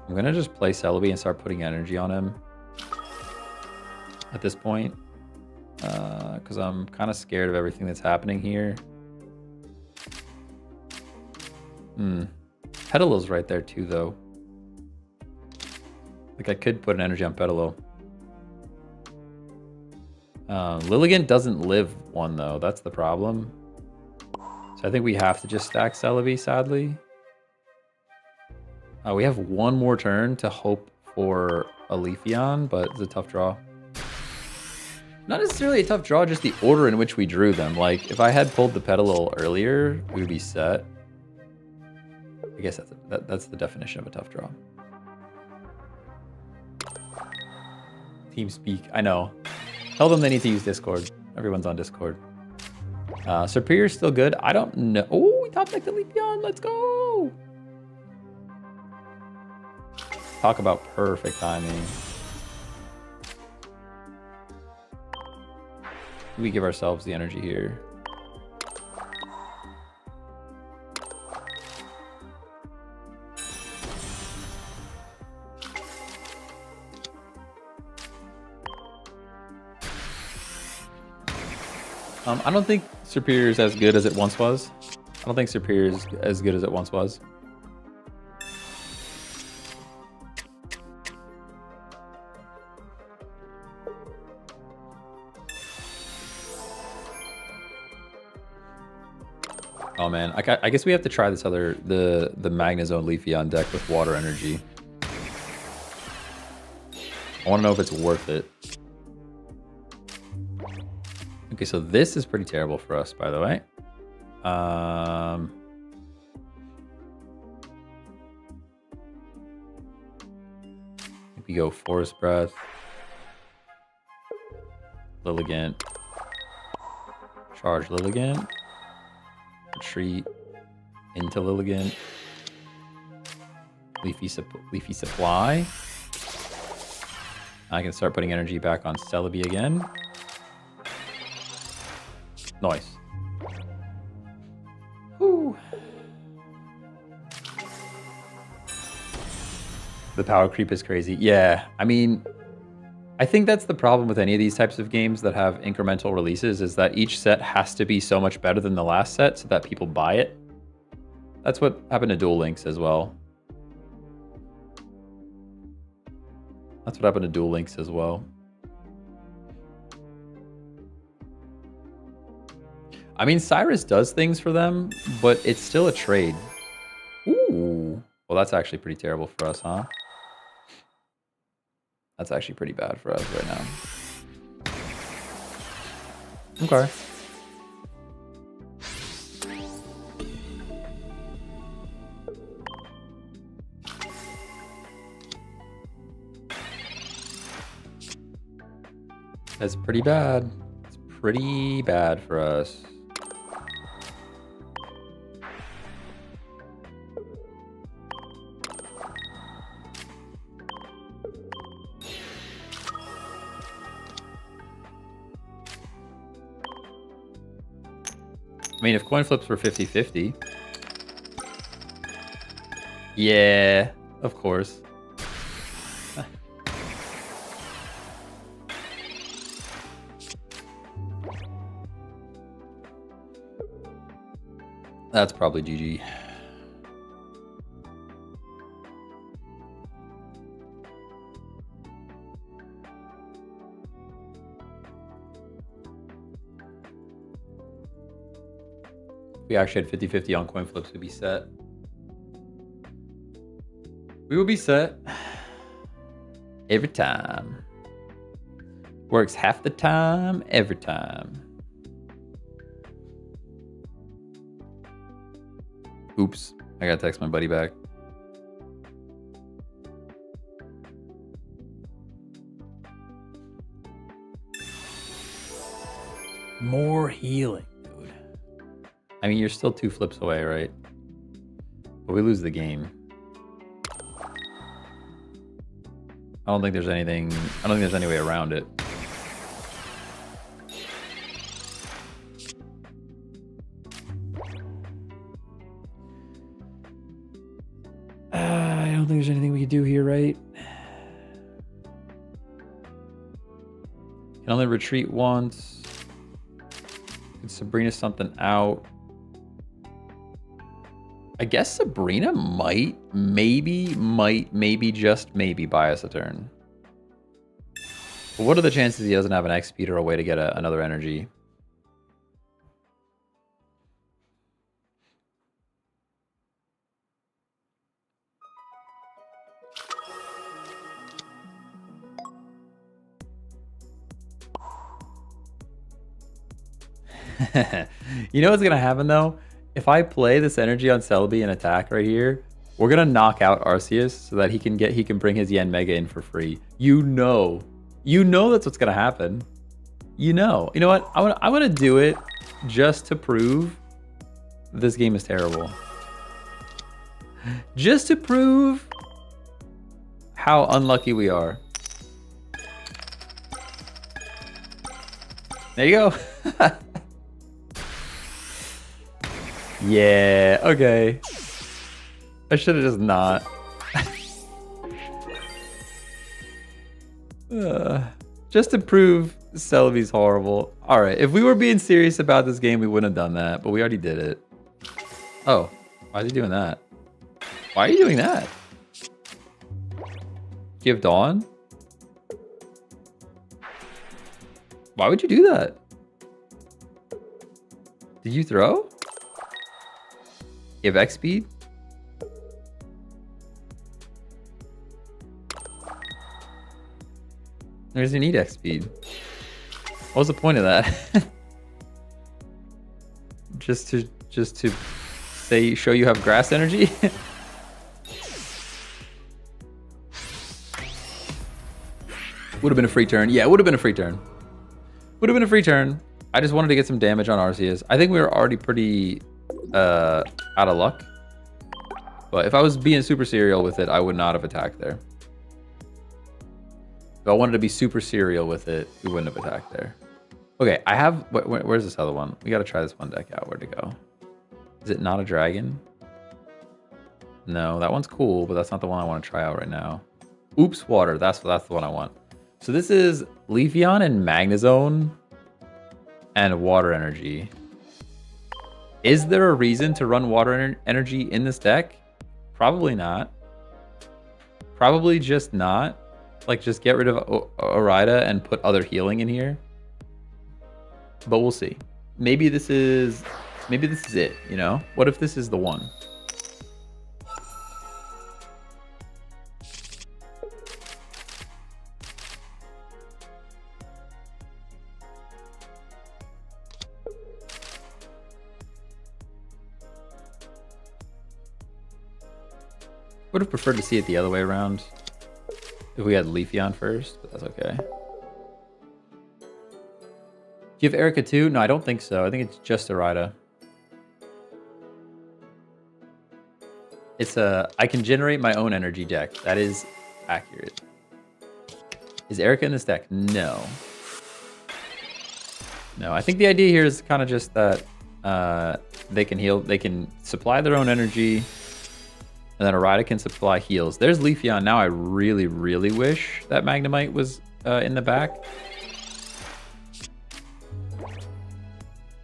I'm gonna just play Celebi and start putting energy on him at this point, because I'm kind of scared of everything that's happening here. Petalil's right there too, though. Like I could put an energy on Petalil. Lilligant doesn't live one though. That's the problem. So I think we have to just stack Celebi, sadly. We have one more turn to hope for a Leafeon, but it's a tough draw. Not necessarily a tough draw, just the order in which we drew them. Like, if I had pulled the Petalil earlier, we would be set. I guess that's the definition of a tough draw. TeamSpeak, I know. Tell them they need to use Discord. Everyone's on Discord. Superior's still good. I don't know. Oh, we top decked the Leafeon. Let's go. Talk about perfect timing. We give ourselves the energy here. I don't think Superior is as good as it once was. I don't think Superior is as good as it once was. Oh man, I guess we have to try this other, the Magnezone Leafy on deck with water energy. I want to know if it's worth it. Okay, so this is pretty terrible for us, by the way. We go Forest Breath, Lilligant, charge Lilligant, retreat into Lilligant, Leafy Supply. I can start putting energy back on Celebi again. Nice. Whew. The power creep is crazy. Yeah, I mean, I think that's the problem with any of these types of games that have incremental releases, is that each set has to be so much better than the last set so that people buy it. That's what happened to Duel Links as well. That's what happened to Duel Links as well. I mean, Cyrus does things for them, but it's still a trade. Ooh. Well, that's actually pretty terrible for us, huh? That's actually pretty bad for us right now. Okay. That's pretty bad. It's pretty bad for us. I mean, if coin flips were 50-50. Yeah, of course. That's probably GG. If we actually had 50-50 on coin flips, we'd be set. We would be set. Every time. Works half the time, every time. Oops, I gotta text my buddy back. More healing, dude. I mean, you're still 2 flips away, right? But we lose the game. I don't think there's anything, I don't think there's any way around it. I don't think there's anything we could do here, right? Can only retreat once. Can Sabrina something out? I guess Sabrina might, maybe, just maybe buy us a turn. But what are the chances he doesn't have an X speed or a way to get another energy? You know what's gonna happen though? If I play this energy on Celebi and attack right here, we're gonna knock out Arceus so that he can bring his Yen Mega in for free. You know that's what's gonna happen. You know what? I want to do it just to prove this game is terrible. Just to prove how unlucky we are. There you go. Yeah, okay. I should have just Just to prove Celebi's horrible. All right, if we were being serious about this game, we wouldn't have done that, but we already did it. Oh, why is he doing that? Why are you doing that? Do you have Dawn? Why would you do that? Did you throw? You have X speed? There's your need X speed. What was the point of that? just to say show you have grass energy? Would have been a free turn. Yeah, it would have been a free turn. Would have been a free turn. I just wanted to get some damage on Arceus. I think we were already pretty out of luck. But if I was being super serial with it, I would not have attacked there. If I wanted to be super serial with it, we wouldn't have attacked there. Okay, I have... Where's this other one? We got to try this one deck out. Where'd it go? Is it not a dragon? No, that one's cool, but that's not the one I want to try out right now. Oops, water. That's the one I want. So this is Leafeon and Magnezone and water energy. Is there a reason to run water energy in this deck? Probably not. Probably just not. Like, just get rid of Orida and put other healing in here. But we'll see. Maybe this is it, you know? What if this is the one? Would have preferred to see it the other way around if we had Leafeon first, but that's okay. Do you have Erica too? No, I don't think so. I think it's just Orida. It's I can generate my own energy deck. That is accurate. Is Erica in this deck? No. No, I think the idea here is kind of just that they can heal, they can supply their own energy, and then Orida can supply heals. There's Leafeon. Now I really, really wish that Magnemite was in the back.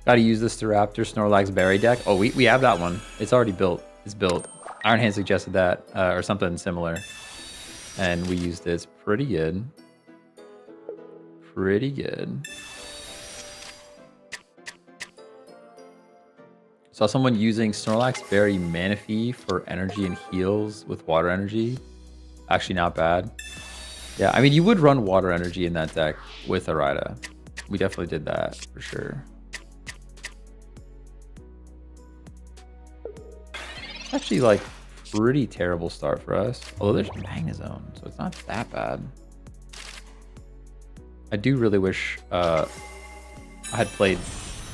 Got to use this to Raptor Snorlax Berry deck. Oh, we have that one. It's already built. It's built. Iron Hand suggested that, or something similar. And we used it. It's pretty good. Pretty good. Saw someone using Snorlax Berry Manaphy for energy and heals with water energy. Actually not bad. Yeah, I mean, you would run water energy in that deck with Orida. We definitely did that for sure. It's actually like pretty terrible start for us. Although there's Magnezone, so it's not that bad. I do really wish I had played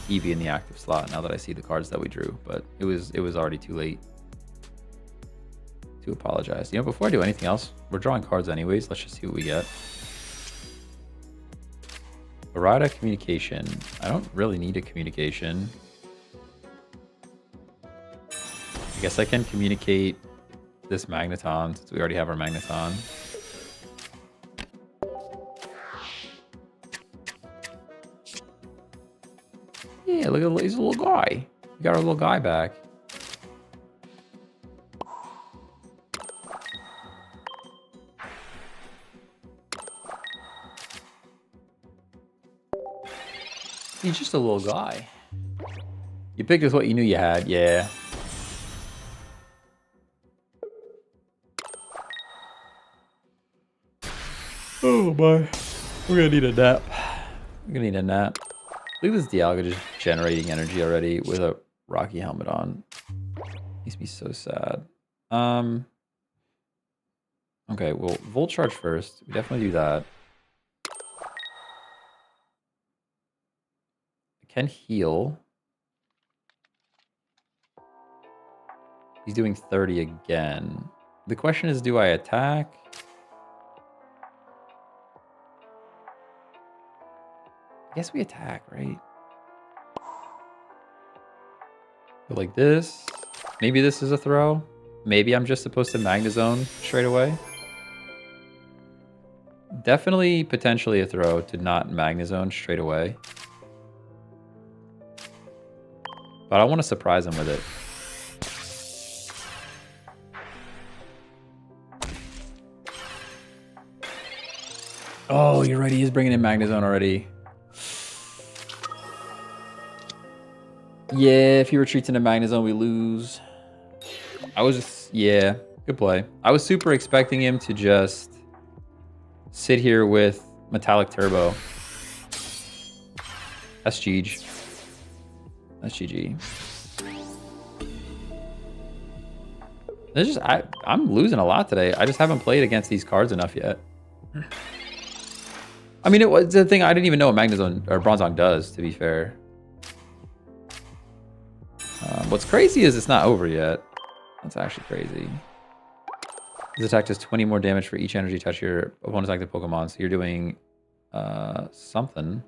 Eevee in the active slot now that I see the cards that we drew, but it was already too late to apologize. You know, before I do anything else, we're drawing cards anyways. Let's just see what we get. Orida communication. I don't really need a communication. I guess I can communicate this Magneton since we already have our Magneton. Yeah, look at, he's a little guy. We got our little guy back. He's just a little guy. You picked with what you knew you had, yeah. Oh boy, we're gonna need a nap. We're gonna need a nap. Look at this Dialga just generating energy already with a Rocky helmet on. Makes me so sad. Okay, well, Volt Charge first. We definitely do that. I can heal. He's doing 30 again. The question is, do I attack? I guess we attack, right? Go like this. Maybe this is a throw. Maybe I'm just supposed to Magnezone straight away. Definitely potentially a throw to not Magnezone straight away. But I want to surprise him with it. Oh, you're right. He is bringing in Magnezone already. Yeah, if he retreats into Magnezone, we lose. I was just... Yeah, good play. I was super expecting him to just sit here with Metallic Turbo. That's GG. That's GG. There's just... I'm losing a lot today. I just haven't played against these cards enough yet. I mean, it was the thing. I didn't even know what Magnezone or Bronzong does, to be fair. What's crazy is it's not over yet. That's actually crazy. This attack does 20 more damage for each energy touch your opponent's active Pokemon. So you're doing something.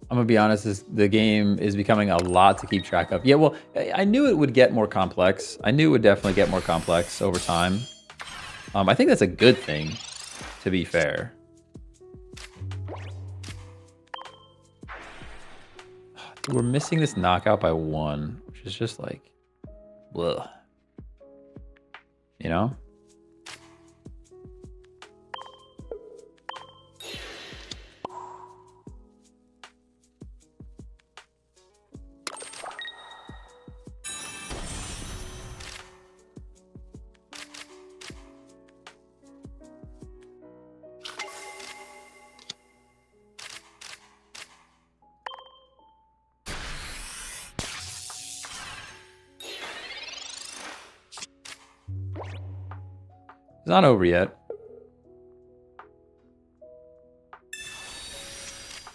I'm gonna be honest, the game is becoming a lot to keep track of. Yeah, well, I knew it would get more complex. I knew it would definitely get more complex over time. I think that's a good thing, to be fair. We're missing this knockout by 1, which is just like, ugh. You know? It's not over yet.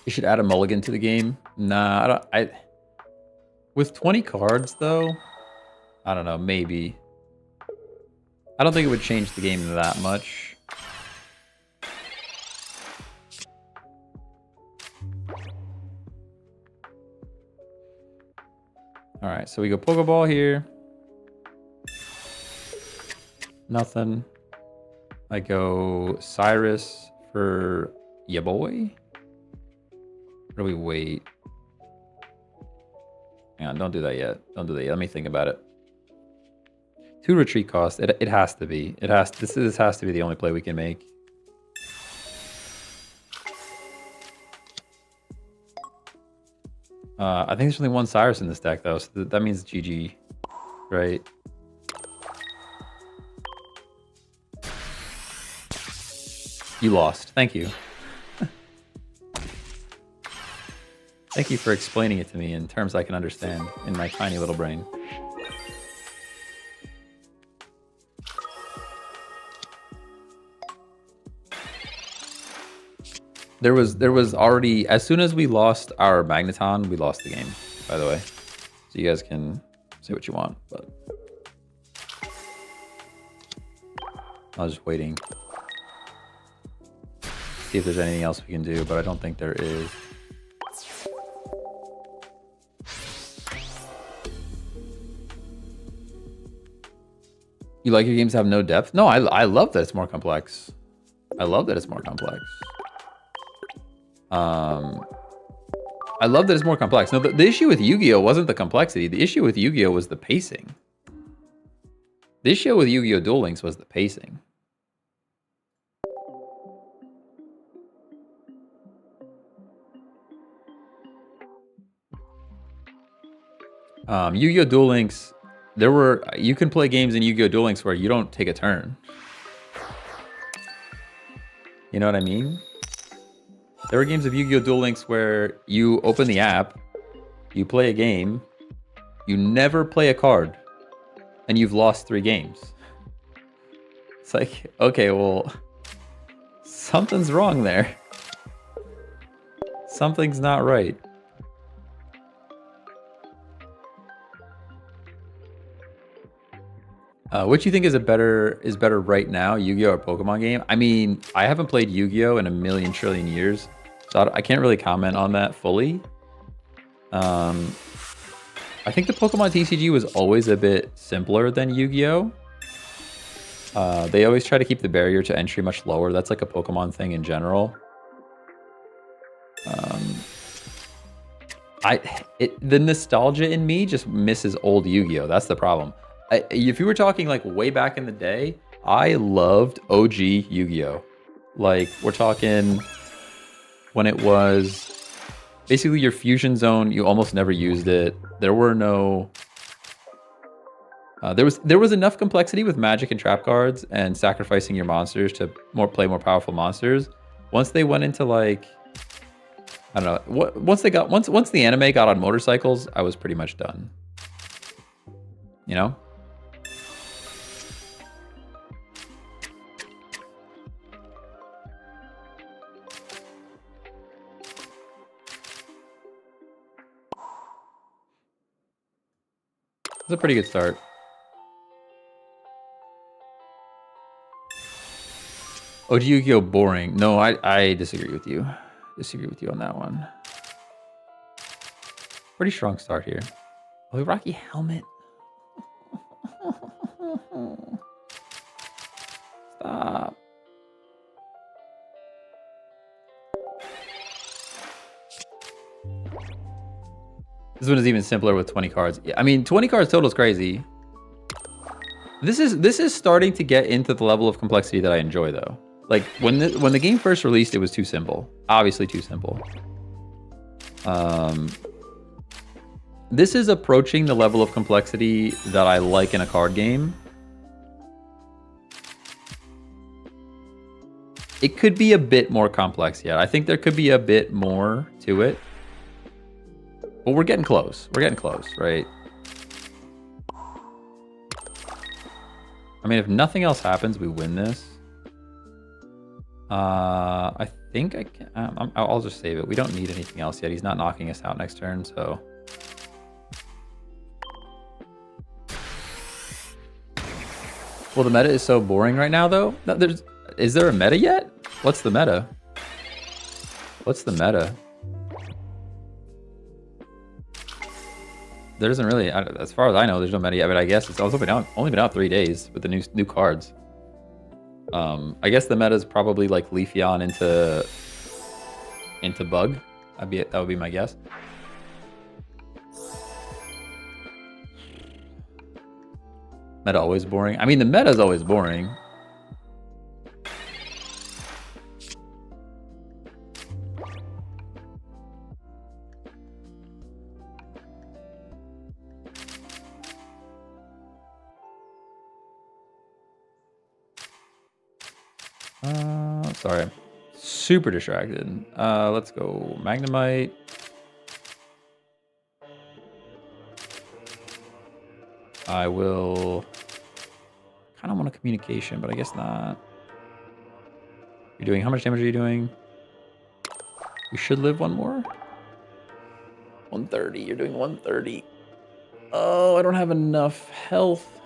You should add a mulligan to the game. Nah, with 20 cards though, I don't know, maybe. I don't think it would change the game that much. All right, so we go Pokeball here. Nothing. I go Cyrus for ya boy. Or do we wait? Hang on, don't do that yet. Don't do that yet. Let me think about it. 2 retreat cost. It has to be. This has to be the only play we can make. I think there's only 1 Cyrus in this deck though, so that means GG, right? You lost. Thank you. Thank you for explaining it to me in terms I can understand in my tiny little brain. There was already, as soon as we lost our Magneton, we lost the game, by the way. So you guys can say what you want, but I was just waiting. See if there's anything else we can do, but I don't think there is. You like your games to have no depth? No, I love that it's more complex. I love that it's more complex. I love that it's more complex. No, the issue with Yu-Gi-Oh! Wasn't the complexity. The issue with Yu-Gi-Oh! Was the pacing. The issue with Yu-Gi-Oh! Duel Links was the pacing. Yu-Gi-Oh! Duel Links, you can play games in Yu-Gi-Oh! Duel Links where you don't take a turn. You know what I mean? There were games of Yu-Gi-Oh! Duel Links where you open the app, you play a game, you never play a card, and you've lost 3 games. It's like, okay, well, something's wrong there. Something's not right. What you think is better right now, Yu-Gi-Oh or Pokemon game? I mean, I haven't played Yu-Gi-Oh in a million trillion years, so I can't really comment on that fully. I think the Pokemon TCG was always a bit simpler than Yu-Gi-Oh. They always try to keep the barrier to entry much lower. That's like a Pokemon thing in general. The nostalgia in me just misses old Yu-Gi-Oh. That's the problem. If you were talking like way back in the day, I loved OG Yu-Gi-Oh. Like we're talking when it was basically your fusion zone. You almost never used it. There were no. There was enough complexity with magic and trap cards and sacrificing your monsters to play more powerful monsters. Once they went into like, I don't know. Once the anime got on motorcycles, I was pretty much done. You know. It's a pretty good start. OG Yu-Gi-Oh boring. No, I disagree with you. Disagree with you on that one. Pretty strong start here. Oh, Rocky helmet. Stop. This one is even simpler with 20 cards. Yeah, I mean, 20 cards total is crazy. This is starting to get into the level of complexity that I enjoy, though. Like when the game first released, it was too simple. Obviously, too simple. This is approaching the level of complexity that I like in a card game. It could be a bit more complex yet. I think there could be a bit more to it. But we're getting close. We're getting close, right? I mean, if nothing else happens, we win this. I think I can. I'll just save it. We don't need anything else yet. He's not knocking us out next turn, so. Well, the meta is so boring right now, though. Is there a meta yet? What's the meta? What's the meta? There isn't really, as far as I know, there's no meta yet, but I guess it's also only been out 3 days with the new cards. I guess the meta is probably like Leafeon into Bug. That would be my guess. Meta always boring. I mean, the meta is always boring. Sorry. Super distracted. Let's go Magnemite. I will kind of want a communication, but I guess not. You're doing, how much damage are you doing? You should live one more. 130, you're doing 130. Oh, I don't have enough health.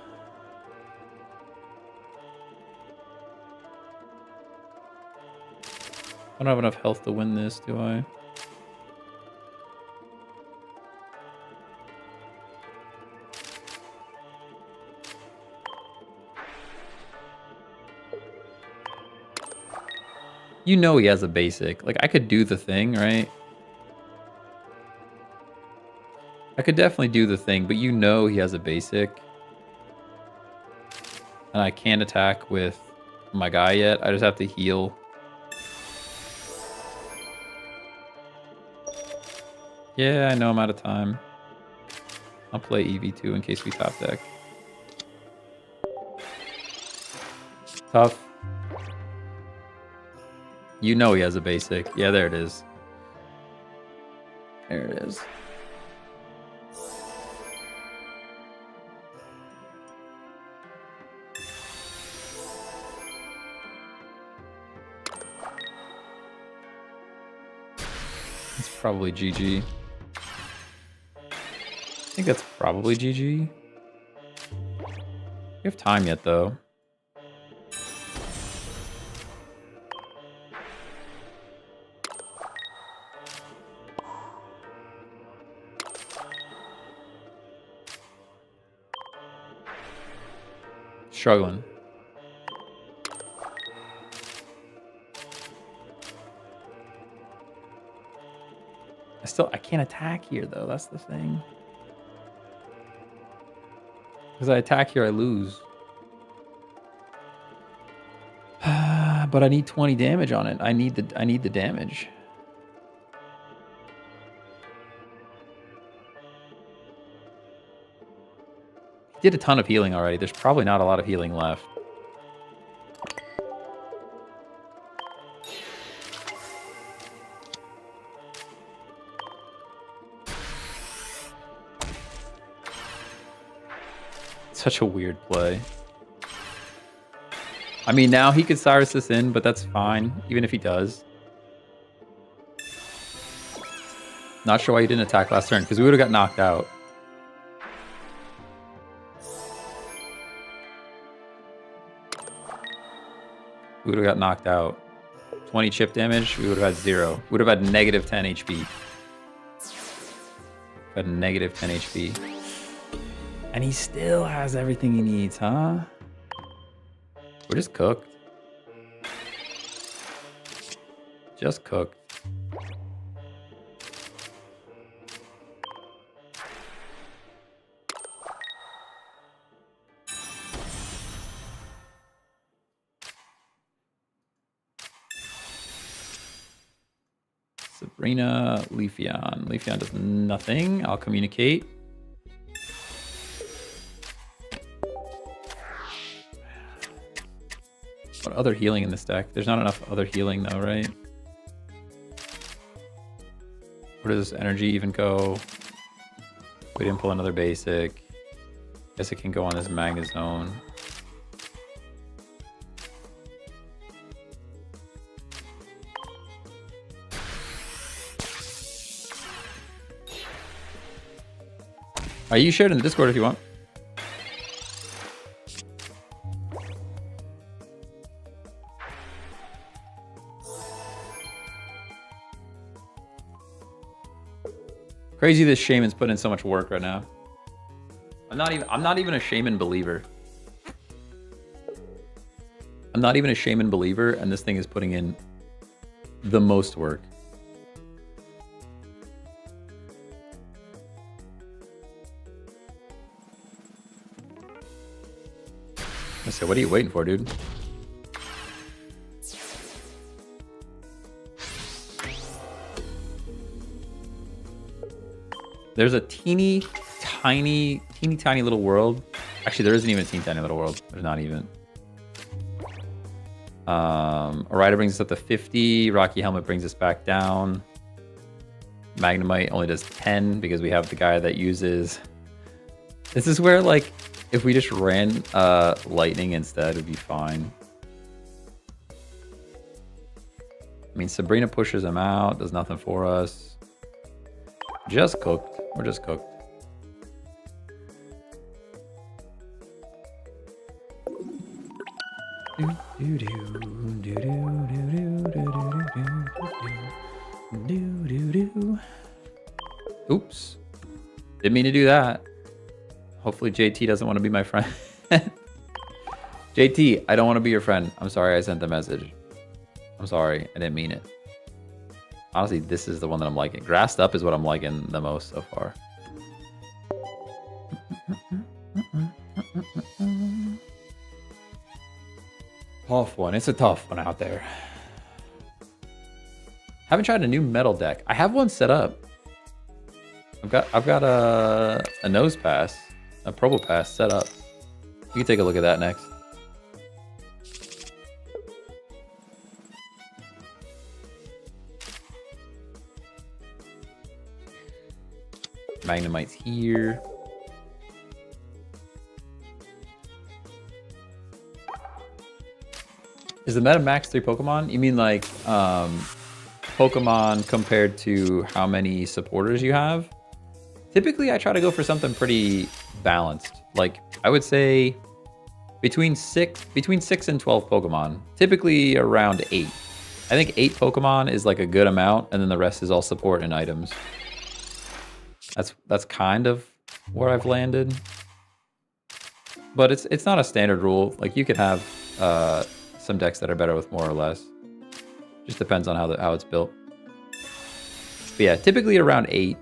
I don't have enough health to win this, do I? You know he has a basic. Like, I could do the thing, right? I could definitely do the thing, but you know he has a basic. And I can't attack with my guy yet. I just have to heal. Yeah, I know I'm out of time. I'll play EV2 in case we top deck. Tough. You know he has a basic. Yeah, there it is. There it is. Probably GG. I think that's probably GG. We have time yet, though. Struggling. I can't attack here, though. That's the thing. Because I attack here, I lose. But I need 20 damage on it. I need the damage. He did a ton of healing already. There's probably not a lot of healing left. Such a weird play. I mean, now he could Cyrus this in, but that's fine, even if he does. Not sure why he didn't attack last turn, because we would have got knocked out. We would have got knocked out. 20 chip damage, we would have had 0. We would have had negative 10 HP. Had negative 10 HP. And he still has everything he needs, huh? We're just cooked. Just cooked. Sabrina, Leafeon. Leafeon does nothing. I'll communicate. What other healing in this deck? There's not enough other healing though, right? Where does this energy even go? We didn't pull another basic. Guess it can go on this Magna Zone. You share it in the Discord if you want. Crazy this shaman's putting in so much work right now. I'm not even a shaman believer. I'm not even a shaman believer, and this thing is putting in the most work. I said, what are you waiting for, dude? There's a teeny tiny little world. Actually, there isn't even a teeny tiny little world. There's not even. A rider brings us up to 50. Rocky Helmet brings us back down. Magnemite only does 10 because we have the guy that uses... This is where, like, if we just ran Lightning instead, it would be fine. I mean, Sabrina pushes him out, does nothing for us. Just cooked. We're just cooked. Oops. Didn't mean to do that. Hopefully JT doesn't want to be my friend. JT, I don't want to be your friend. I'm sorry I sent the message. I'm sorry. I didn't mean it. Honestly, this is the one that I'm liking. Grassed Up is what I'm liking the most so far. Tough one. It's a tough one out there. Haven't tried a new metal deck. I have one set up. I've got a nose pass, a Probo Pass set up. You can take a look at that next. Magnemite's here. Is the meta max 3 Pokemon? You mean like Pokemon compared to how many supporters you have, typically I try to go for something pretty balanced. Like I would say between 6 and 12 Pokemon, typically around 8. I think 8 Pokemon is like a good amount, and then the rest is all support and items. That's kind of where I've landed. But it's not a standard rule. Like you could have some decks that are better with more or less. Just depends on how it's built. But yeah, typically around 8.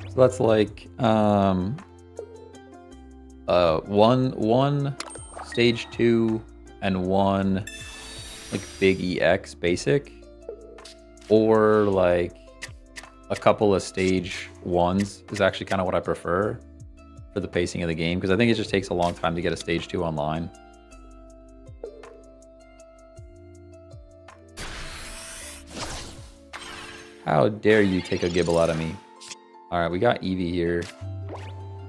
So that's like one stage 2 and one like big EX basic, or like a couple of stage 1s is actually kind of what I prefer for the pacing of the game, because I think it just takes a long time to get a stage 2 online. How dare you take a Gibble out of me? All right, we got Eevee here.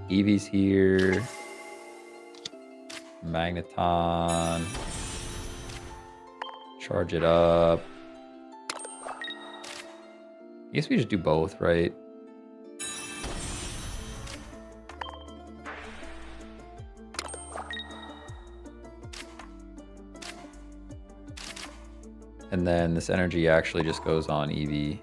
Eevee's here. Magneton. Charge it up. I guess we just do both, right? And then this energy actually just goes on Eevee.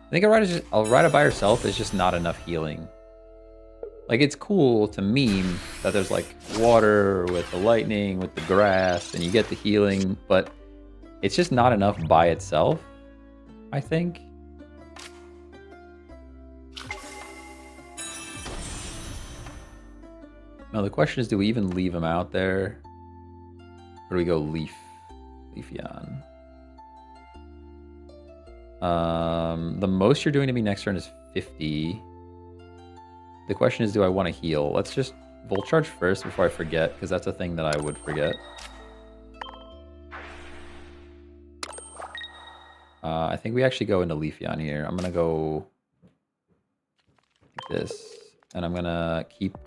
I think Alrida by herself is just not enough healing. Like, it's cool to meme that there's like water with the lightning, with the grass, and you get the healing, but it's just not enough by itself, I think. Now the question is, do we even leave him out there? Or do we go Leafeon? The most you're doing to me next turn is 50. The question is, do I want to heal? Let's just Volt Charge first before I forget, because that's a thing that I would forget. I think we actually go into Leafeon here. I'm going to go like this. And I'm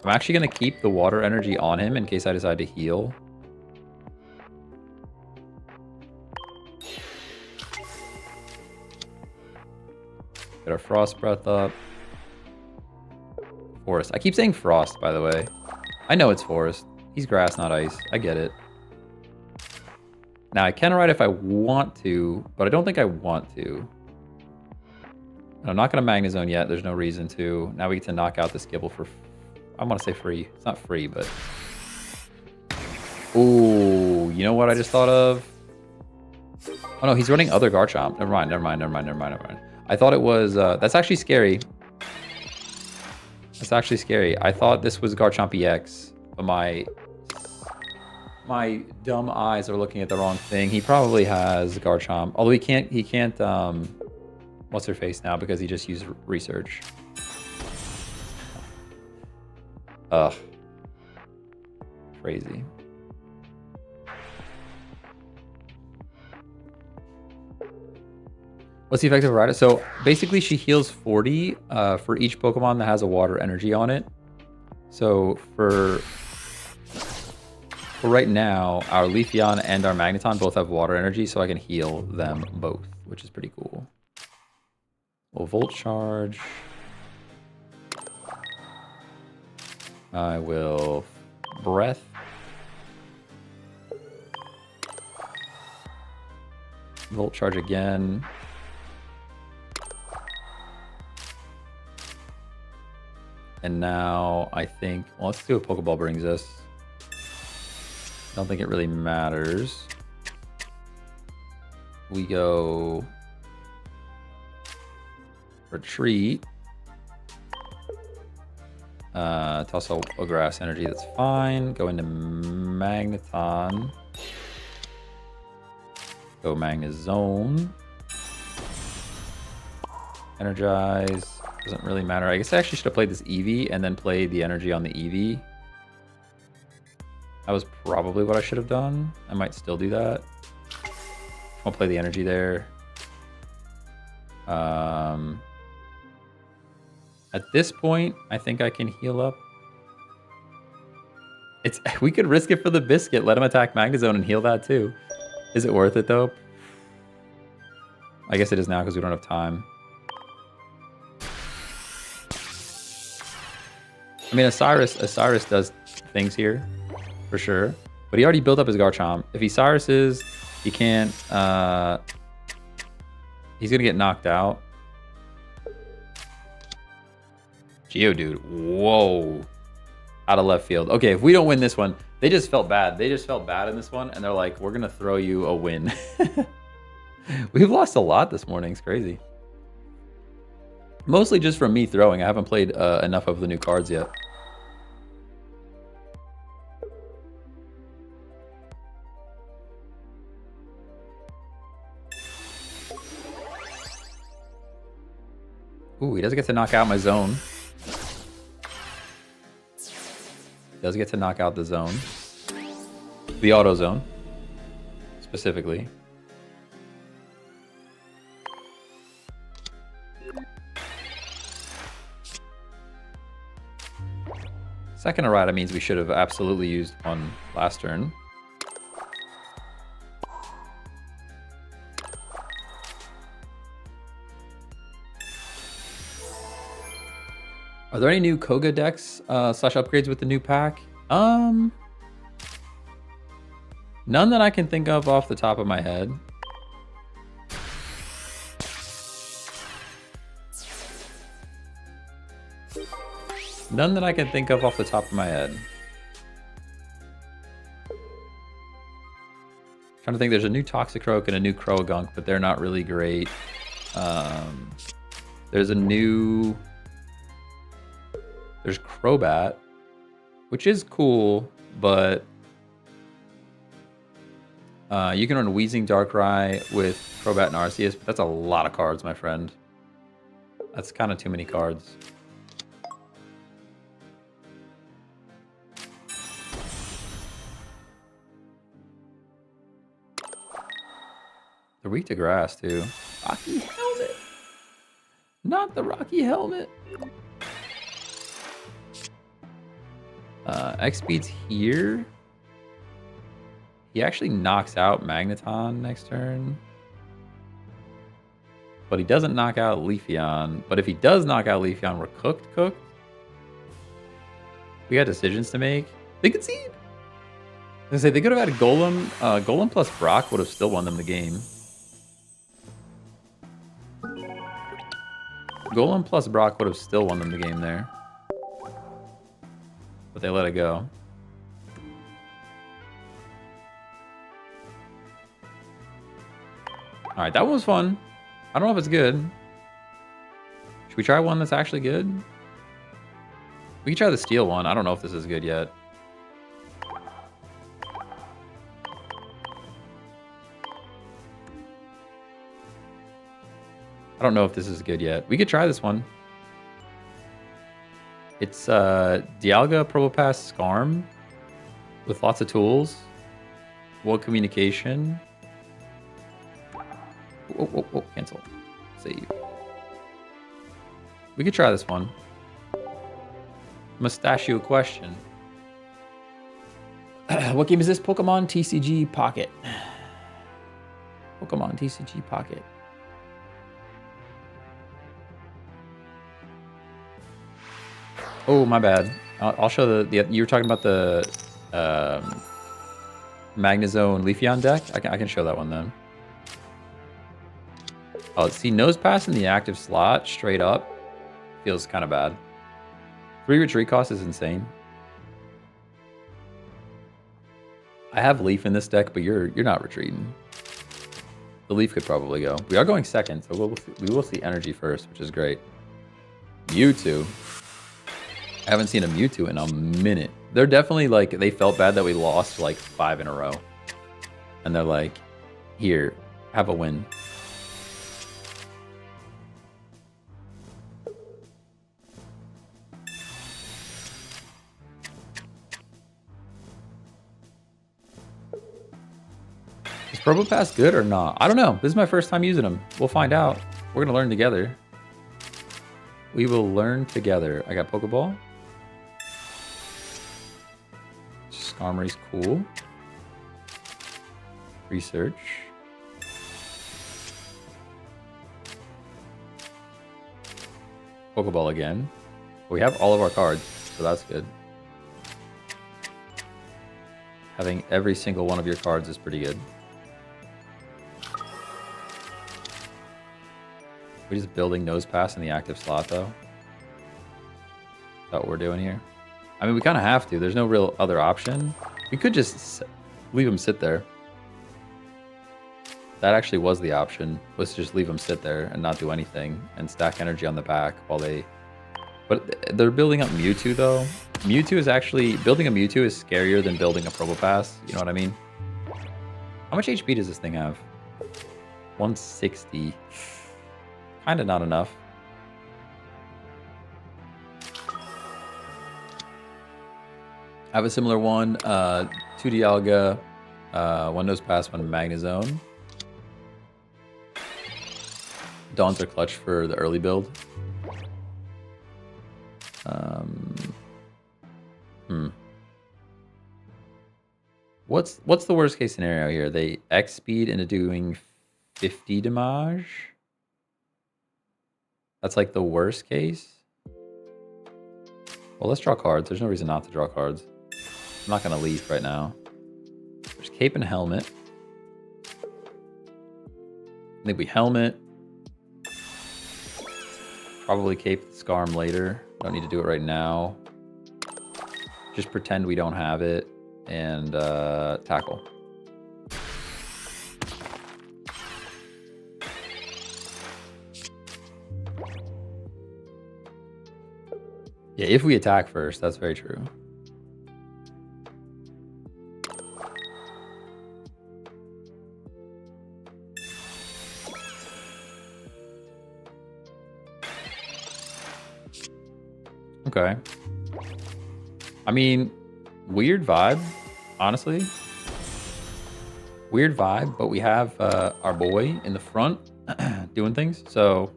actually going to keep the water energy on him in case I decide to heal. Get our Frost Breath up. Forest. I keep saying Frost, by the way. I know it's Forest. He's grass, not ice. I get it. Now, I can ride if I want to, but I don't think I want to. And I'm not going to Magnezone yet. There's no reason to. Now we get to knock out this Gibble for... I want to say free. It's not free, but... Ooh, you know what I just thought of? Oh no, he's running other Garchomp. Never mind. I thought it was... that's actually scary. That's actually scary. I thought this was Garchomp EX, but my dumb eyes are looking at the wrong thing. He probably has Garchomp. Although he can't what's her face now because he just used research. Ugh. Crazy. What's the effect of Rida? So basically she heals 40 for each Pokemon that has a water energy on it. So for right now, our Leafeon and our Magneton both have water energy, so I can heal them both, which is pretty cool. We'll Volt Charge. I will Breath. Volt Charge again. And now I think, well, let's see what Pokeball brings us. Don't think it really matters. We go Retreat. Toss a grass energy, that's fine. Go into Magneton. Go Magnezone. Energize. Doesn't really matter. I guess I actually should have played this Eevee and then played the energy on the Eevee. That was probably what I should have done. I might still do that. I'll play the energy there. At this point, I think I can heal up. We could risk it for the biscuit. Let him attack Magnezone and heal that too. Is it worth it though? I guess it is now because we don't have time. I mean, Osiris does things here for sure, but he already built up his Garchomp. If he Cyrus's, he can't. He's gonna get knocked out. Geodude, whoa. Out of left field. Okay, if we don't win this one, they just felt bad. They just felt bad in this one, and they're like, we're going to throw you a win. We've lost a lot this morning. It's crazy. Mostly just from me throwing. I haven't played enough of the new cards yet. Ooh, he doesn't get to knock out my zone. Does get to knock out the zone. The auto zone. Specifically. Second errata means we should have absolutely used one last turn. Are there any new Koga decks / upgrades with the new pack? None that I can think of off the top of my head. None that I can think of off the top of my head. Trying to think, there's a new Toxicroak and a new Croagunk, but they're not really great. There's a new... There's Crobat, which is cool, but you can run Wheezing Darkrai with Crobat and Arceus, but that's a lot of cards, my friend. That's kind of too many cards. They're weak to grass, too. Rocky Helmet! Not the Rocky Helmet! X-Speed's here. He actually knocks out Magneton next turn. But he doesn't knock out Leafeon. But if he does knock out Leafeon, we're cooked. We got decisions to make. They could see. I was gonna say, they could have had a Golem. Golem plus Brock would have still won them the game. Golem plus Brock would have still won them the game there. But they let it go. Alright, that one was fun. I don't know if it's good. Should we try one that's actually good? We can try the steel one. I don't know if this is good yet. I don't know if this is good yet. We could try this one. It's Dialga Probopass Scarm with lots of tools. World communication. Whoa, cancel. Save. We could try this one. I'm gonna stash you a question. What game is this? Pokemon TCG Pocket. Pokemon TCG Pocket. Oh, my bad. I'll show the you were talking about the Magnezone Leafeon deck. I can show that one then. Oh, see, Nosepass in the active slot straight up feels kind of bad. 3 retreat cost is insane. I have Leaf in this deck, but you're not retreating. The Leaf could probably go. We are going second, so we will see energy first, which is great. Mewtwo. I haven't seen a Mewtwo in a minute. They're definitely like, they felt bad that we lost like 5 in a row. And they're like, here, have a win. Probopass good or not? I don't know. This is my first time using them. We'll find out. We're gonna learn together. We will learn together. I got Pokeball. Skarmory's cool. Research. Pokeball again. We have all of our cards, so that's good. Having every single one of your cards is pretty good. We're just building Nose Pass in the active slot, though. Is that what we're doing here? I mean, we kind of have to. There's no real other option. We could just leave them sit there. That actually was the option. Let's just leave them sit there and not do anything and stack energy on the back while they... But they're building up Mewtwo, though. Mewtwo is actually... Building a Mewtwo is scarier than building a Probopass. You know what I mean? How much HP does this thing have? 160. Kind of not enough. I have a similar one. 2 Dialga, 1 Nose Pass, 1 Magnezone. Dawns are clutch for the early build. What's the worst case scenario here? They X speed into doing 50 damage. That's like the worst case. Well, let's draw cards. There's no reason not to draw cards. I'm not gonna leave right now. There's Cape and Helmet. I think we Helmet. Probably Cape the Skarm later. Don't need to do it right now. Just pretend we don't have it. And tackle. Yeah, if we attack first, that's very true. Okay. I mean, weird vibe, honestly. Weird vibe, but we have our boy in the front doing things, so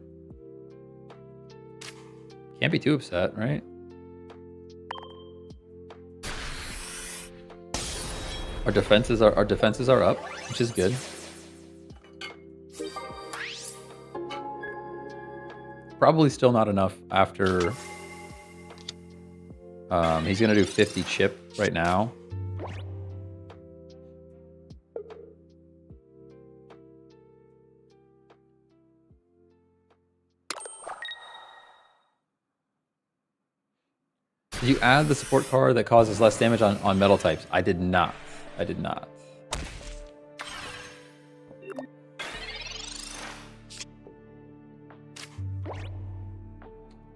can't be too upset, right? Our defenses are up, which is good. Probably still not enough after. He's gonna do 50 chip right now. Did you add the support card that causes less damage on metal types? I did not. I did not.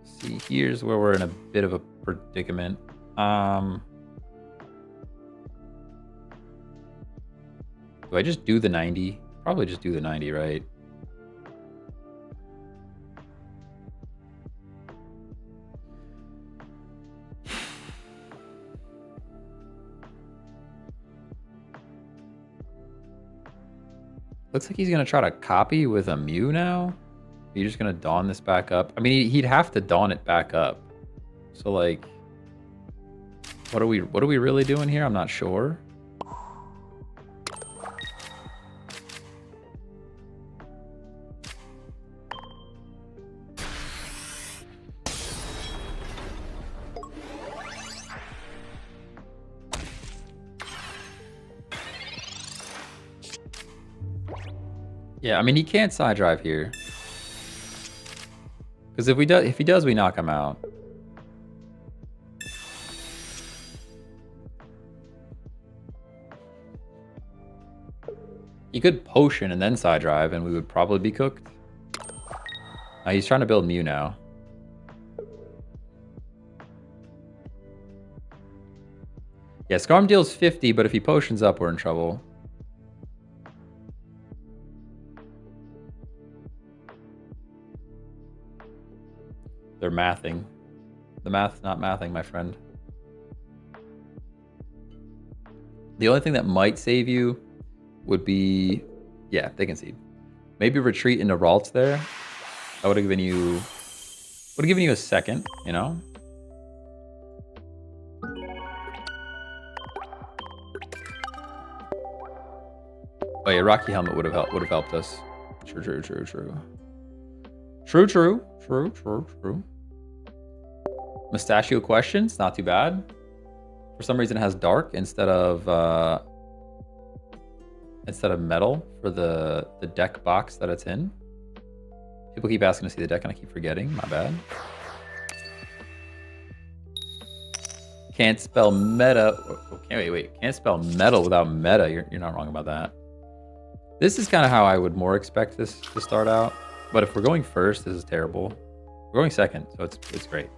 See, here's where we're in a bit of a predicament. Do I just do the 90? Probably just do the 90, right? Looks like he's gonna try to copy with a Mew now. Are you just gonna dawn this back up? I mean, he'd have to dawn it back up. So like, what are we really doing here? I'm not sure. Yeah, I mean, he can't side drive here. Because if he does, we knock him out. He could potion and then side drive, and we would probably be cooked. He's trying to build Mew now. Yeah, Skarm deals 50, but if he potions up, we're in trouble. They're mathing. The math's not mathing, my friend. The only thing that might save you would be, yeah, they can see. Maybe retreat into Ralts there. I would have given you a second, you know? Oh yeah, Rocky Helmet would have helped us. True. Mustachio Questions, not too bad. For some reason it has dark instead of metal for the deck box that it's in. People keep asking to see the deck and I keep forgetting, my bad. Can't spell meta. Okay, wait. Can't spell metal without meta. You're not wrong about that. This is kind of how I would more expect this to start out. But if we're going first, this is terrible. We're going second, so it's great.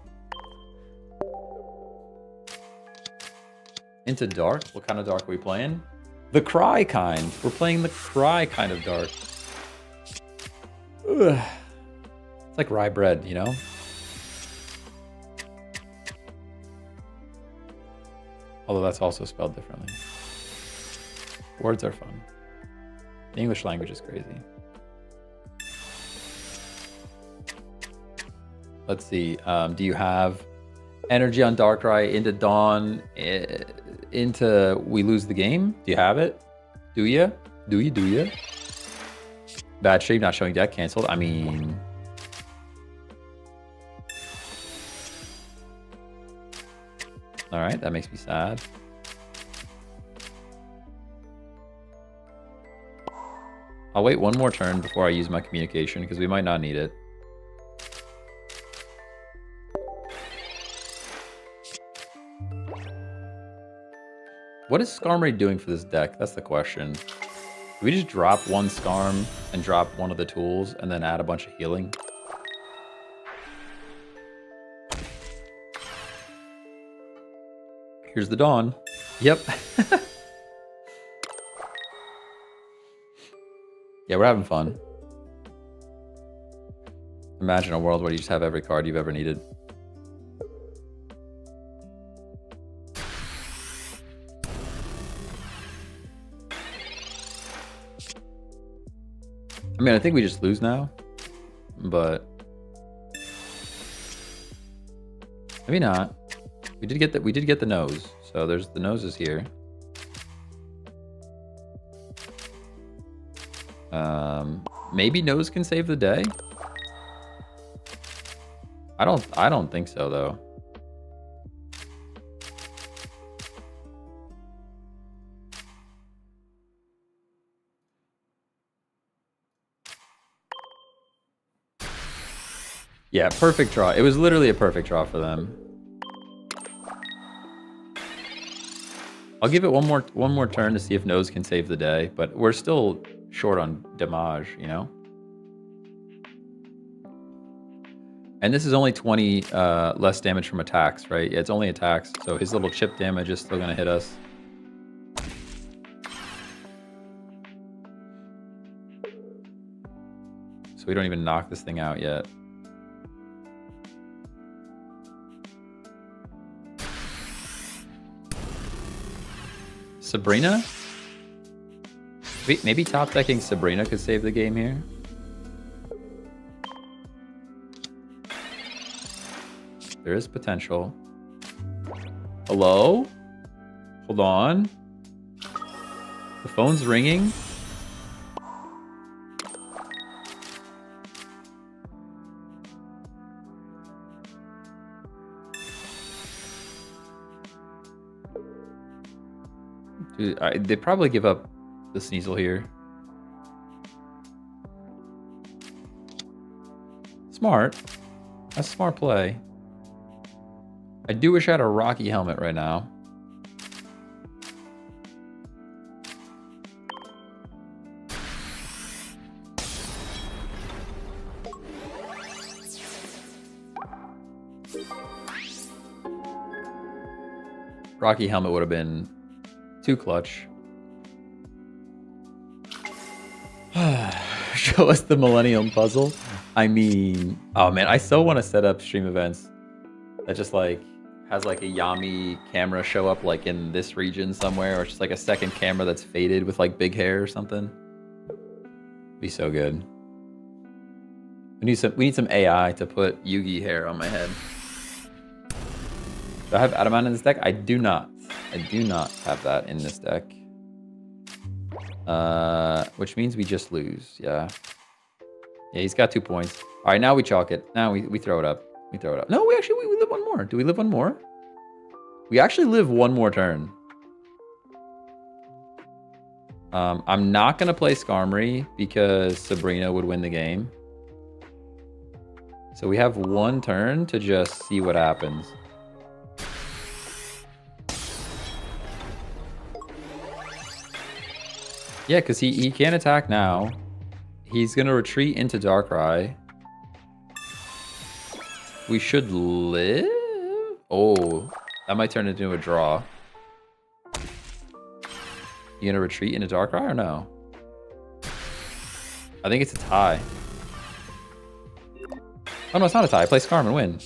Into dark? What kind of dark are we playing? The Cry kind. We're playing the Cry kind of dark. Ugh. It's like rye bread, you know? Although that's also spelled differently. Words are fun. The English language is crazy. Let's see. Do you have energy on Darkrai into Dawn, into we lose the game? Do you have it? Do you? Do you? Bad stream, not showing deck, canceled. I mean... Alright, that makes me sad. I'll wait one more turn before I use my communication, because we might not need it. What is Skarmory doing for this deck? That's the question. Do we just drop one Skarm and drop one of the tools and then add a bunch of healing? Here's the Dawn. Yep. Yeah, we're having fun. Imagine a world where you just have every card you've ever needed. I mean, I think we just lose now, but maybe not. We did get the nose, so there's the noses here. Maybe nose can save the day. I don't think so though. Yeah, perfect draw. It was literally a perfect draw for them. I'll give it one more turn to see if nose can save the day, but we're still short on damage, you know? And this is only 20 less damage from attacks, right? Yeah, it's only attacks, so his little chip damage is still gonna hit us. So we don't even knock this thing out yet. Sabrina? Maybe top decking Sabrina could save the game here. There is potential. Hello? Hold on. The phone's ringing. Dude, they'd probably give up the Sneasel here. Smart. That's a smart play. I do wish I had a Rocky Helmet right now. Rocky Helmet would have been too clutch. Show us the Millennium Puzzle. I mean, oh man, I so want to set up stream events that just like has like a Yami camera show up like in this region somewhere, or it's just like a second camera that's faded with like big hair or something. Be so good. We need some AI to put Yugi hair on my head. Do I have Adamant in this deck? I do not. I do not have that in this deck. Which means we just lose. Yeah. Yeah, he's got 2 points. All right, now we chalk it. Now we throw it up. We throw it up. No, we live one more. Do we live one more? We actually live one more turn. I'm not going to play Skarmory because Sabrina would win the game. So we have one turn to just see what happens. Yeah, because he can't attack now. He's going to retreat into Darkrai. We should live? Oh, that might turn into a draw. You going to retreat into Darkrai or no? I think it's a tie. Oh, no, it's not a tie. Play Skarm and win.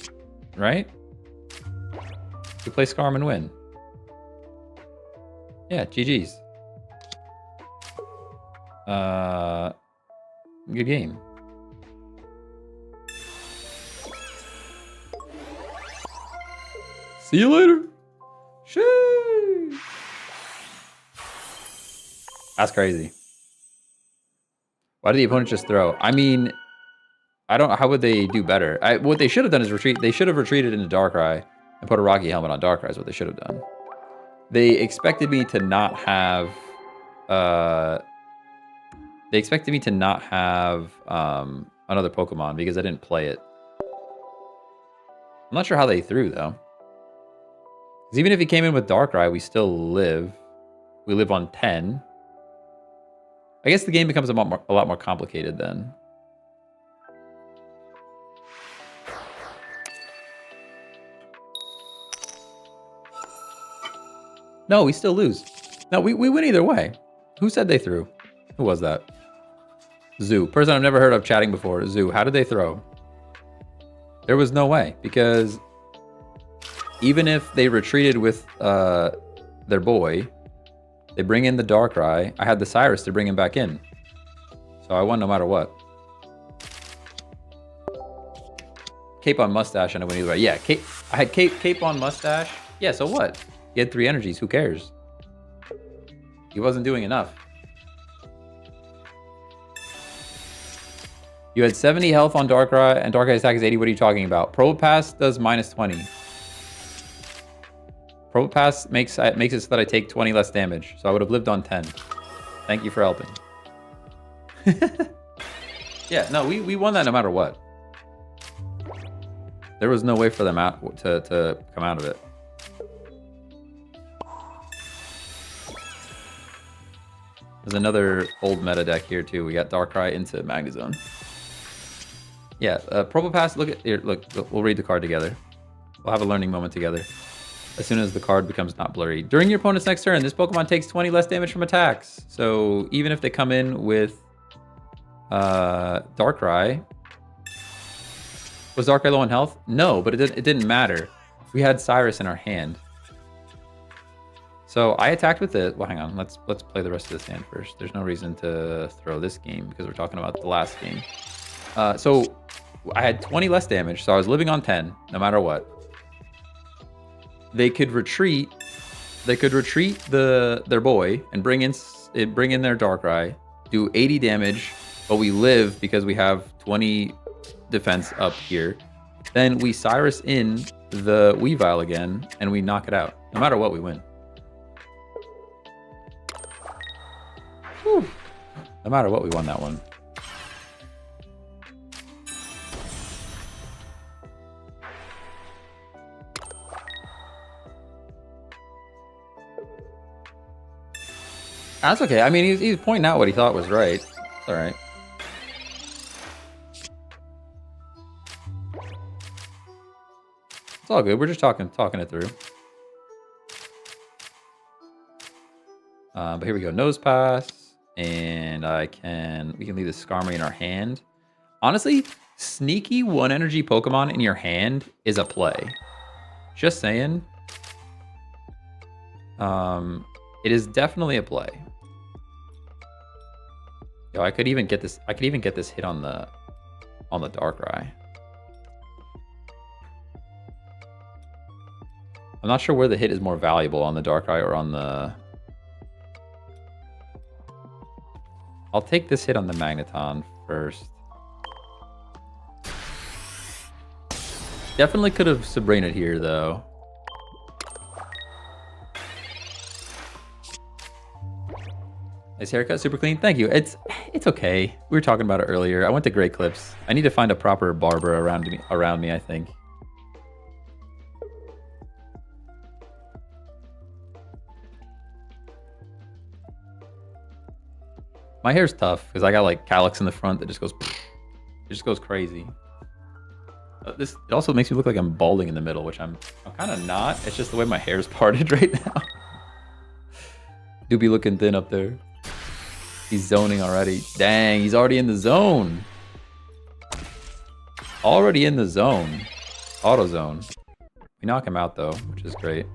Right? We play Skarm and win. Yeah, GG's. Good game. See you later. Sheesh. That's crazy. Why did the opponent just throw? I mean, I don't. How would they do better? What they should have done is retreat. They should have retreated into Darkrai and put a Rocky Helmet on Darkrai. Is what they should have done. They expected me to not have. They expected me to not have another Pokemon because I didn't play it. I'm not sure how they threw though. Because even if he came in with Darkrai, we still live. We live on 10. I guess the game becomes a lot more complicated then. No, we still lose. No, we win either way. Who said they threw? Who was that? Zoo. Person I've never heard of chatting before. Zoo. How did they throw? There was no way. Because even if they retreated with their boy, they bring in the Darkrai. I had the Cyrus to bring him back in. So I won no matter what. Cape on Mustache and I went either way. Yeah, I had Cape on Mustache. Yeah, so what? He had 3 energies. Who cares? He wasn't doing enough. You had 70 health on Darkrai, and Darkrai's attack is 80. What are you talking about? Probopass does minus 20. Probopass makes it so that I take 20 less damage. So I would have lived on 10. Thank you for helping. Yeah, no, we won that no matter what. There was no way for them to come out of it. There's another old meta deck here too. We got Darkrai into Magnezone. Yeah, Probopass, look, we'll read the card together. We'll have a learning moment together. As soon as the card becomes not blurry. During your opponent's next turn, this Pokemon takes 20 less damage from attacks. So even if they come in with Darkrai. Was Darkrai low on health? No, but it didn't matter. We had Cyrus in our hand. So I attacked with it. Well, hang on. Let's play the rest of this hand first. There's no reason to throw this game because we're talking about the last game. So I had 20 less damage, so I was living on 10 no matter what. They could retreat. They could retreat their boy and bring in their Darkrai, do 80 damage, but we live because we have 20 defense up here. Then we Cyrus in the Weavile again, and we knock it out. No matter what, we win. Whew. No matter what, we won that one. That's okay. I mean, he's pointing out what he thought was right. It's all right. It's all good. We're just talking it through. But here we go. Nose pass. And we can leave the Skarmory in our hand. Honestly, sneaky 1 energy Pokemon in your hand is a play. Just saying. It is definitely a play. Yo, I could even get this. I could even get this hit on the Darkrai. I'm not sure where the hit is more valuable, on the Darkrai or on the... I'll take this hit on the Magneton first. Definitely could have Sabrina'd here, though. Nice haircut, super clean. Thank you. It's okay. We were talking about it earlier. I went to Great Clips. I need to find a proper barber around me, I think. My hair's tough because I got like calyx in the front that just goes, it just goes crazy. It also makes me look like I'm balding in the middle, which I'm kind of not. It's just the way my hair's parted right now. Do be looking thin up there. He's zoning already. Dang, he's already in the zone. Already in the zone. Auto zone. We knock him out though, which is great.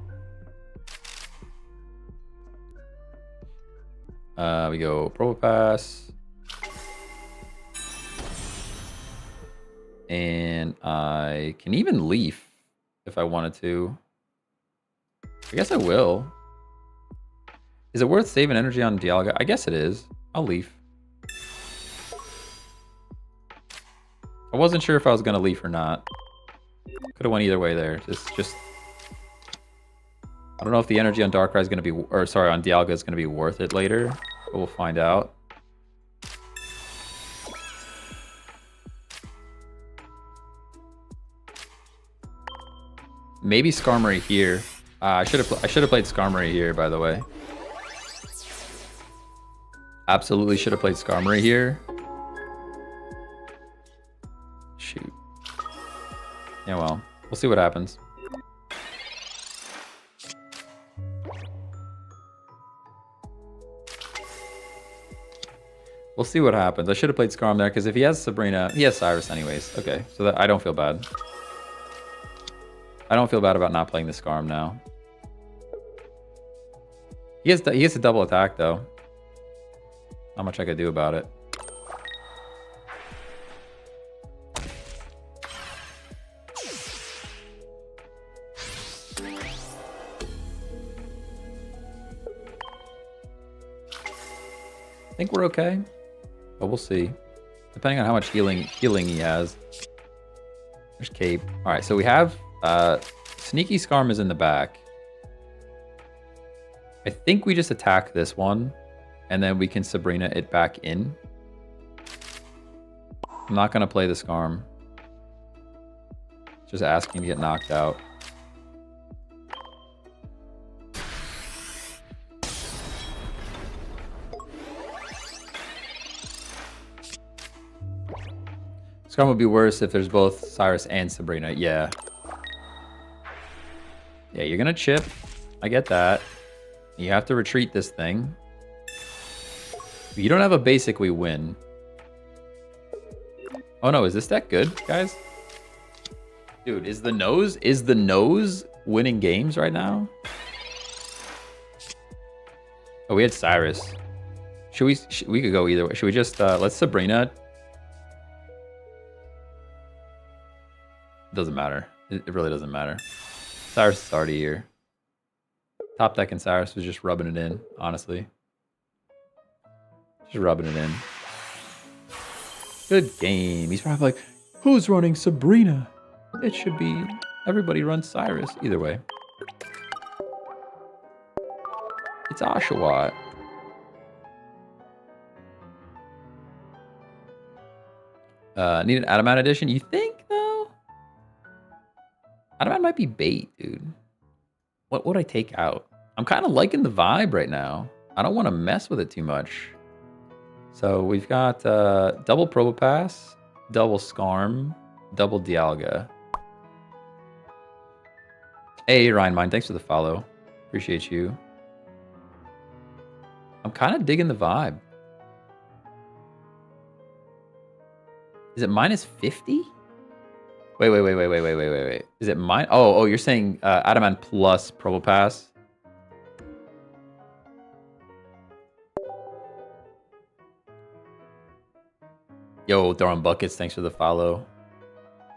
We go Probopass. And I can even Leaf if I wanted to. I guess I will. Is it worth saving energy on Dialga? I guess it is. I'll Leaf. I wasn't sure if I was going to Leaf or not. Could have went either way there. Just... I don't know if the energy on Darkrai is going to be... Or sorry, on Dialga is going to be worth it later. But we'll find out. Maybe Skarmory here. I should have played Skarmory here, by the way. Absolutely should have played Skarmory here. Shoot. Yeah, well, we'll see what happens. We'll see what happens. I should have played Skarm there, because if he has Sabrina, he has Cyrus anyways. Okay, so that I don't feel bad. I don't feel bad about not playing the Skarm now. He has a double attack, though. Not much I could do about it. I think we're okay, but we'll see. Depending on how much healing he has. There's Cape. All right, so we have Sneaky Skarm is in the back. I think we just attack this one, and then we can Sabrina it back in. I'm not gonna play the Skarm. Just asking to get knocked out. Skarm would be worse if there's both Cyrus and Sabrina. Yeah. Yeah, you're gonna chip. I get that. You have to retreat this thing. If you don't have a basic, we win. Oh no, is this deck good, guys? Dude, is the nose winning games right now? Oh, we had Cyrus. We could go either way. Should we just let's Sabrina? It doesn't matter. It really doesn't matter. Cyrus is already here. Top deck and Cyrus was just rubbing it in, honestly. Just rubbing it in. Good game. He's probably like, who's running Sabrina? It should be everybody runs Cyrus. Either way. It's Oshawott. Need an Adamant edition? You think, though? Adamant might be bait, dude. What would I take out? I'm kind of liking the vibe right now. I don't want to mess with it too much. So we've got double Probopass, double Skarm, double Dialga. Hey, Ryan Mine, thanks for the follow. Appreciate you. I'm kind of digging the vibe. Is it minus 50? Wait. Is it mine? Oh, you're saying Adamant plus Probopass? Yo, throwing buckets, thanks for the follow.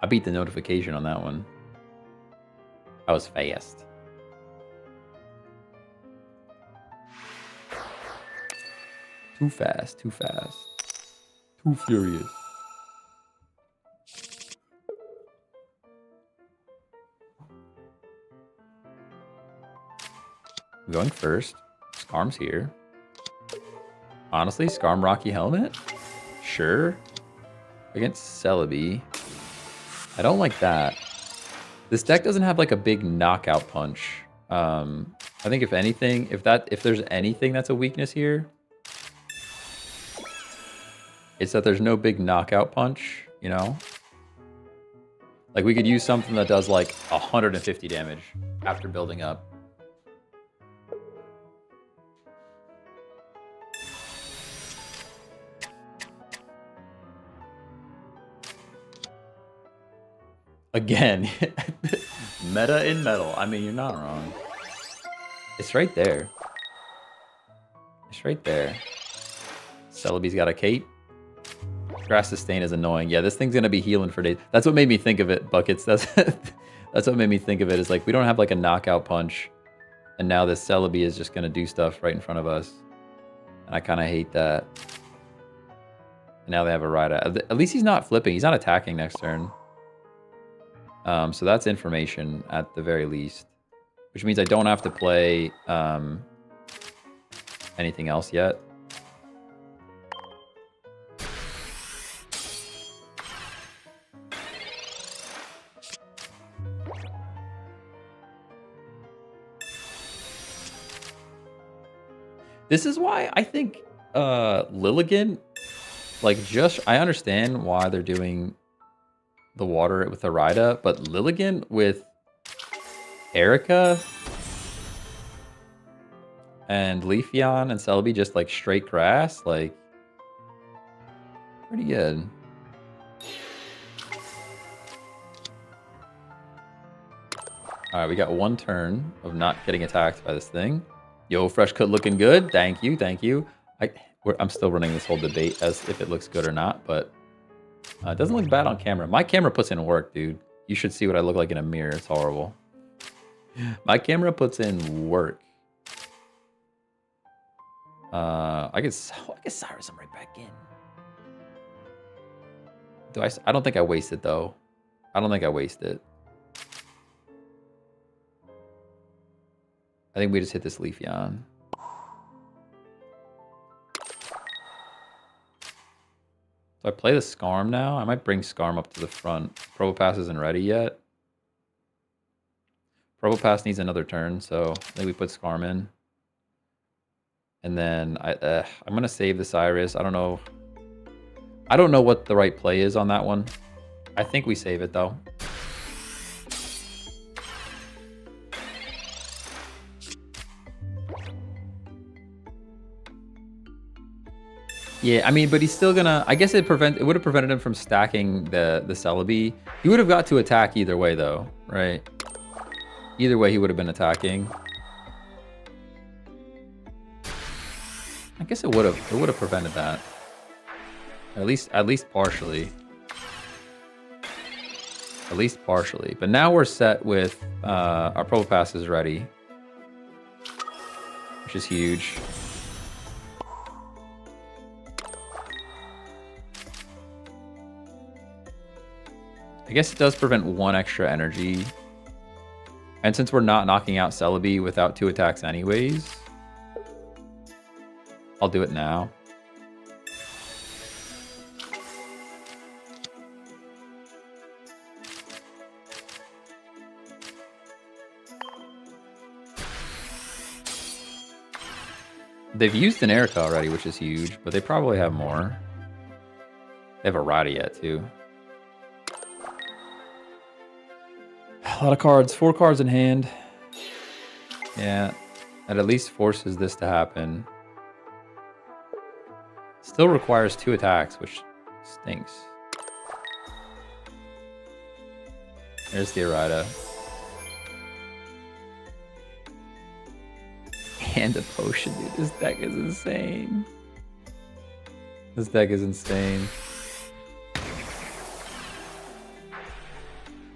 I beat the notification on that one. I was fast. Too fast, too fast. Too furious. I'm going first. Skarm's here. Honestly, Skarm Rocky Helmet? Sure. Against Celebi. I don't like that. This deck doesn't have like a big knockout punch. I think if anything, if there's anything that's a weakness here, it's that there's no big knockout punch, you know? Like we could use something that does like 150 damage after building up. Again, meta in metal. I mean, you're not wrong. It's right there. It's right there. Celebi's got a cape. Grass Sustain is annoying. Yeah, this thing's gonna be healing for days. That's what made me think of it, Buckets. That's what made me think of it. Is like we don't have like a knockout punch, and now this Celebi is just gonna do stuff right in front of us, and I kind of hate that. And now they have a ride. At least he's not flipping. He's not attacking next turn. So that's information at the very least, which means I don't have to play anything else yet. This is why I think Lilligant, like I understand why they're doing the water with Arida, but Lilligant with Erica and Leafeon and Celebi just like straight grass, like pretty good. All right, we got one turn of not getting attacked by this thing. Yo, Fresh Cut looking good. Thank you, thank you. I'm still running this whole debate as if it looks good or not, but it doesn't look bad on camera. My camera puts in work, dude. You should see what I look like in a mirror. It's horrible. My camera puts in work. I guess Cyrus, I'm right back in. I don't think I waste it, though. I don't think I waste it. I think we just hit this Leafeon. So I play the Skarm now. I might bring Skarm up to the front. Probopass isn't ready yet. Probopass needs another turn, so I think we put Skarm in. And then I'm gonna save the Cyrus. I don't know what the right play is on that one. I think we save it though. Yeah, I mean, but he's still gonna. I guess it would have prevented him from stacking the Celebi. He would have got to attack either way, though, right? Either way, he would have been attacking. I guess it would have. It would have prevented that. At least partially. At least partially. But now we're set with our Probopass is ready, which is huge. I guess it does prevent one extra energy. And since we're not knocking out Celebi without 2 attacks anyways, I'll do it now. They've used an Erica already, which is huge, but they probably have more. They have a Rada yet, too. A lot of cards. 4 cards in hand. Yeah, that at least forces this to happen. Still requires 2 attacks, which stinks. There's the errata. And a potion, dude. This deck is insane. This deck is insane.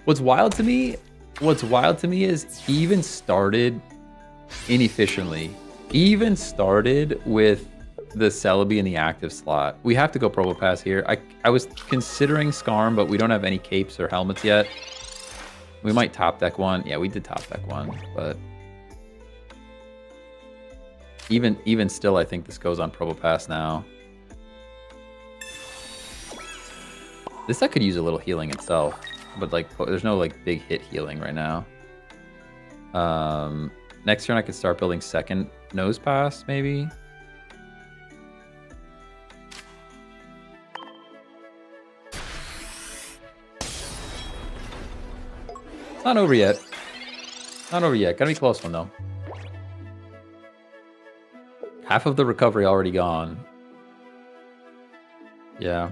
What's wild to me is he even started inefficiently. He even started with the Celebi in the active slot. We have to go Probo Pass here. I was considering Skarm, but we don't have any capes or helmets yet. We might top deck one. Yeah, we did top deck one, but even still, I think this goes on Probo Pass now. This deck could use a little healing itself, but like there's no like big hit healing right now. Next turn I could start building second Nose Pass, maybe. It's not over yet. Not over yet. Gotta be close one though. Half of the recovery already gone. Yeah.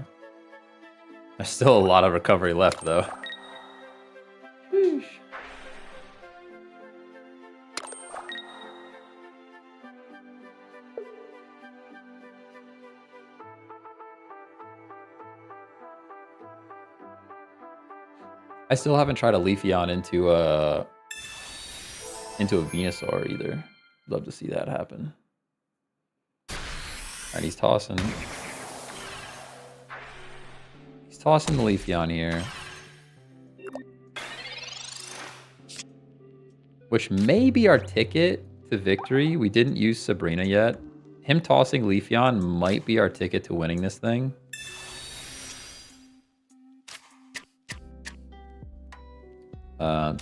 There's still a lot of recovery left though. Sheesh. I still haven't tried a Leafeon into a Venusaur either. Love to see that happen. Alright, he's tossing. He's tossing the Leafeon here. Which may be our ticket to victory. We didn't use Sabrina yet. Him tossing Leafeon might be our ticket to winning this thing.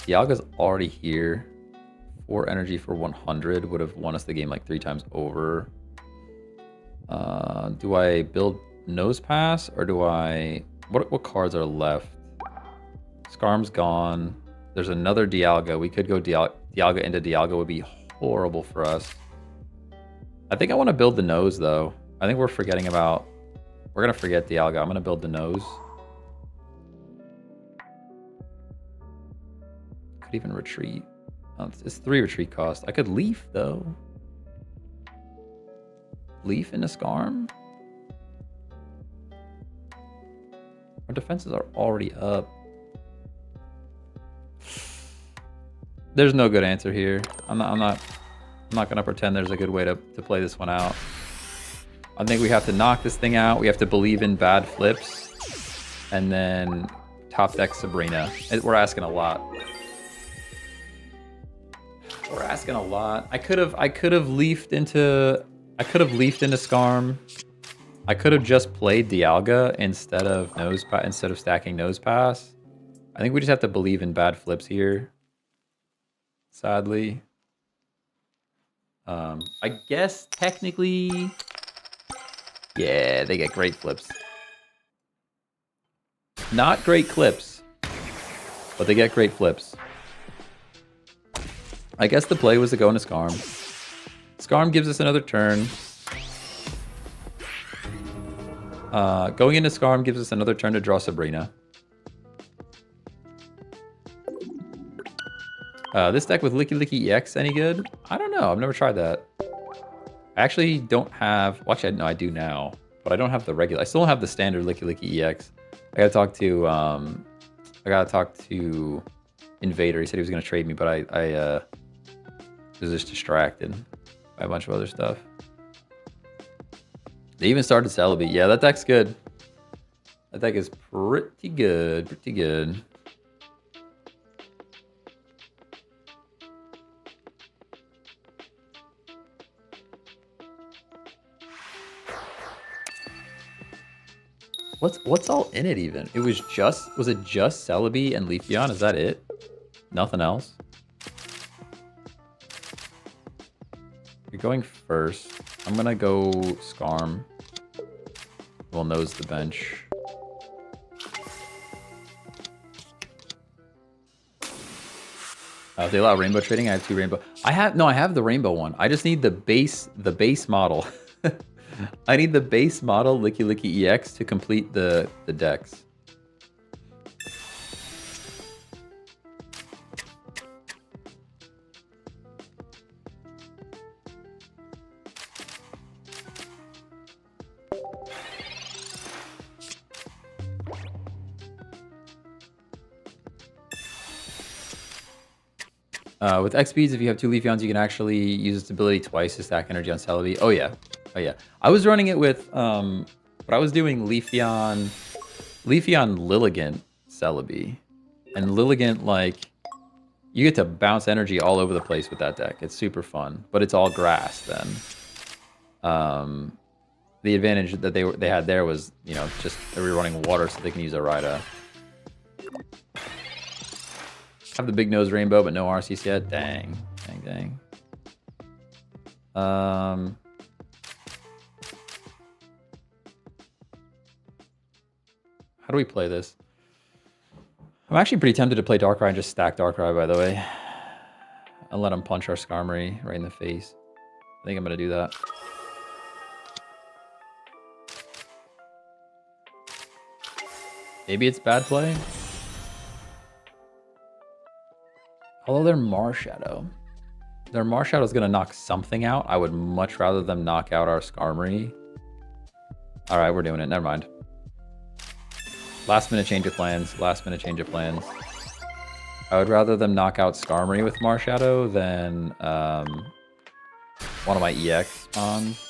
Dialga's already here. 4 energy for 100 would have won us the game like 3 times over. Do I build Nose Pass or do I... What cards are left? Skarm's gone. There's another Dialga. We could go Dialga into Dialga would be horrible for us. I think I want to build the Nose though. I think we're forgetting about... We're going to forget Dialga. I'm going to build the Nose. Could even retreat. Oh, it's 3 retreat cost. I could Leaf though. Leaf into Skarm? Our defenses are already up. There's no good answer here. I'm not gonna pretend there's a good way to play this one out. I think we have to knock this thing out. We have to believe in bad flips. And then top deck Sabrina. We're asking a lot. We're asking a lot. I could have leafed into Skarm. I could have just played Dialga instead of stacking Nose Pass. I think we just have to believe in bad flips here. Sadly. I guess technically, yeah, they get great flips. Not great clips, but they get great flips. I guess the play was to go into Skarm. Skarm gives us another turn. Going into Skarm gives us another turn to draw Sabrina. This deck with Licky Licky EX any good? I don't know. I've never tried that. I actually don't have... Well, actually, no, I do now. But I don't have the regular... I still don't have the standard Licky Licky EX. I gotta talk to Invader. He said he was gonna trade me, but I was just distracted by a bunch of other stuff. They even started Celebi. Yeah, that deck's good. That deck is pretty good. Pretty good. What's all in it even? It was it just Celebi and Leafeon? Is that it? Nothing else? You're going first. I'm gonna go Skarm. We'll nose the bench. They allow rainbow trading. I have 2 rainbow. I have the rainbow one. I just need the base model. I need the base model Licky Licky EX to complete the decks. With X speeds, if you have 2 Leafeons, you can actually use its ability twice to stack energy on Celebi. Oh yeah, oh yeah. I was running it with, but I was doing Leafeon Lilligant Celebi, and Lilligant, like, you get to bounce energy all over the place with that deck. It's super fun, but it's all grass then. The advantage that they had there was, you know, just they were running water, so they can use a Rida. Have the big nose rainbow, but no RCs yet. Dang, dang, dang. How do we play this? I'm actually pretty tempted to play Darkrai and just stack Darkrai, by the way. And let him punch our Skarmory right in the face. I think I'm going to do that. Maybe it's bad play. Although their Marshadow. Their Marshadow is going to knock something out. I would much rather them knock out our Skarmory. Alright, we're doing it. Never mind. Last minute change of plans. Last minute change of plans. I would rather them knock out Skarmory with Marshadow than one of my EX spawns.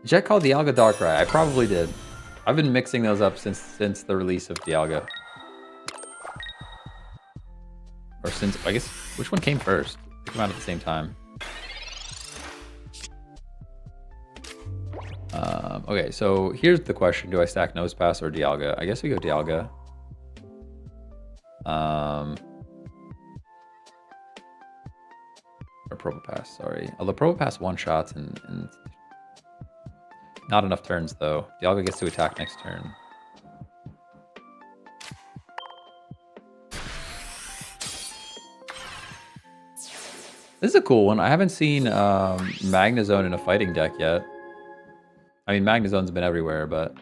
Jet called Dialga Darkrai. I probably did. I've been mixing those up since the release of Dialga. Or since, I guess, which one came first? They came out at the same time. Okay, so here's the question. Do I stack Nosepass or Dialga? I guess we go Dialga. Or Probopass, sorry. Although Probopass one-shots and not enough turns, though. Dialga gets to attack next turn. This is a cool one. I haven't seen Magnezone in a fighting deck yet. I mean, Magnezone's been everywhere, but...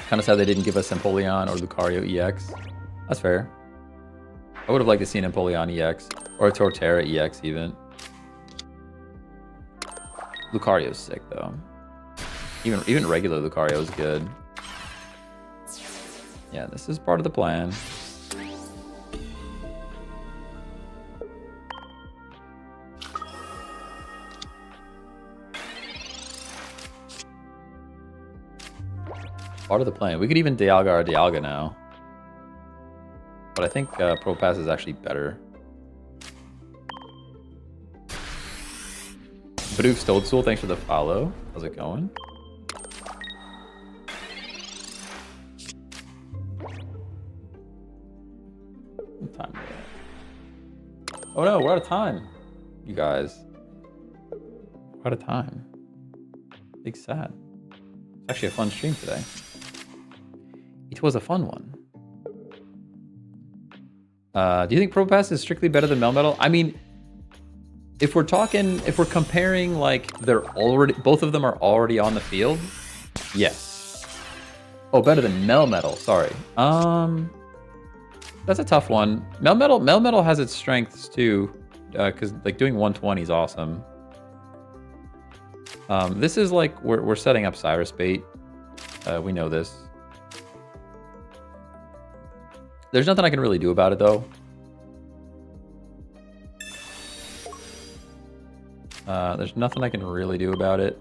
Kind of sad they didn't give us Empoleon or Lucario EX. That's fair. I would have liked to see an Empoleon EX. Or a Torterra EX, even. Lucario's sick, though. Even regular Lucario is good. Yeah, this is part of the plan. Part of the plan. We could even Dialga our Dialga now. But I think Probopass is actually better. Badoof Toadstool, thanks for the follow. How's it going? What time is it? Oh no, we're out of time. You guys. We're out of time. Big sad. It's actually a fun stream today. It was a fun one. Do you think Probopass is strictly better than Melmetal? I mean, if we're comparing, like, both of them are already on the field, yes. Oh, better than Melmetal, sorry. That's a tough one. Melmetal has its strengths too, because like doing 120 is awesome. This is like we're setting up Cyrus bait. We know this. There's nothing I can really do about it, though. There's nothing I can really do about it.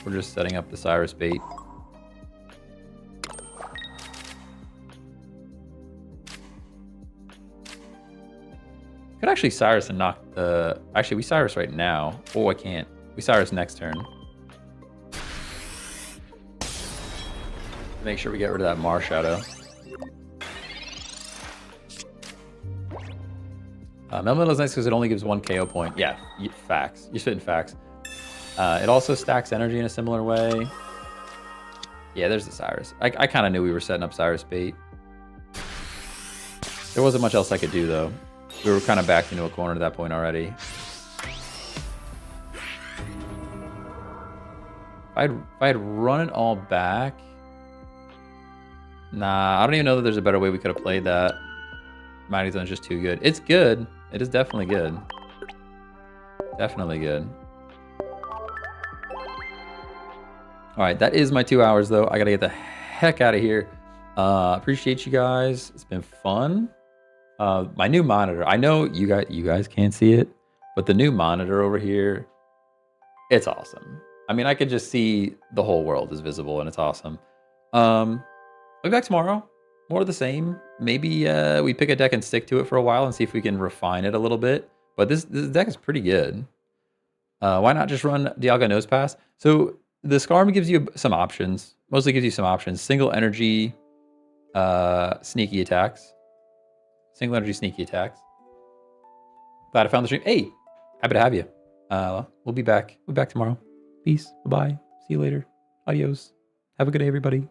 We're just setting up the Cyrus bait. Could actually Cyrus and knock the... Actually, we Cyrus right now. Oh, I can't. We Cyrus next turn. Make sure we get rid of that Marshadow. Melmetal is nice because it only gives 1 KO point. Yeah, facts. You're spitting facts. It also stacks energy in a similar way. Yeah, there's the Cyrus. I kind of knew we were setting up Cyrus bait. There wasn't much else I could do, though. We were kind of backed into a corner at that point already. If I had run it all back... Nah, I don't even know that there's a better way we could have played that. Mighty Zone is just too good. It's good. It is definitely good. Definitely good. All right, that is my 2 hours though. I gotta get the heck out of here. Appreciate you guys. It's been fun. My new monitor. I know you guys can't see it, but the new monitor over here, it's awesome. I mean, I could just see the whole world is visible, and it's awesome. I'll be back tomorrow. More of the same. Maybe we pick a deck and stick to it for a while and see if we can refine it a little bit. But this deck is pretty good. Why not just run Dialga Nose Pass? So the Skarm gives you some options. Mostly gives you some options. Single energy sneaky attacks. Single energy sneaky attacks. Glad I found the stream. Hey, happy to have you. We'll be back. We'll be back tomorrow. Peace. Bye-bye. See you later. Adios. Have a good day, everybody.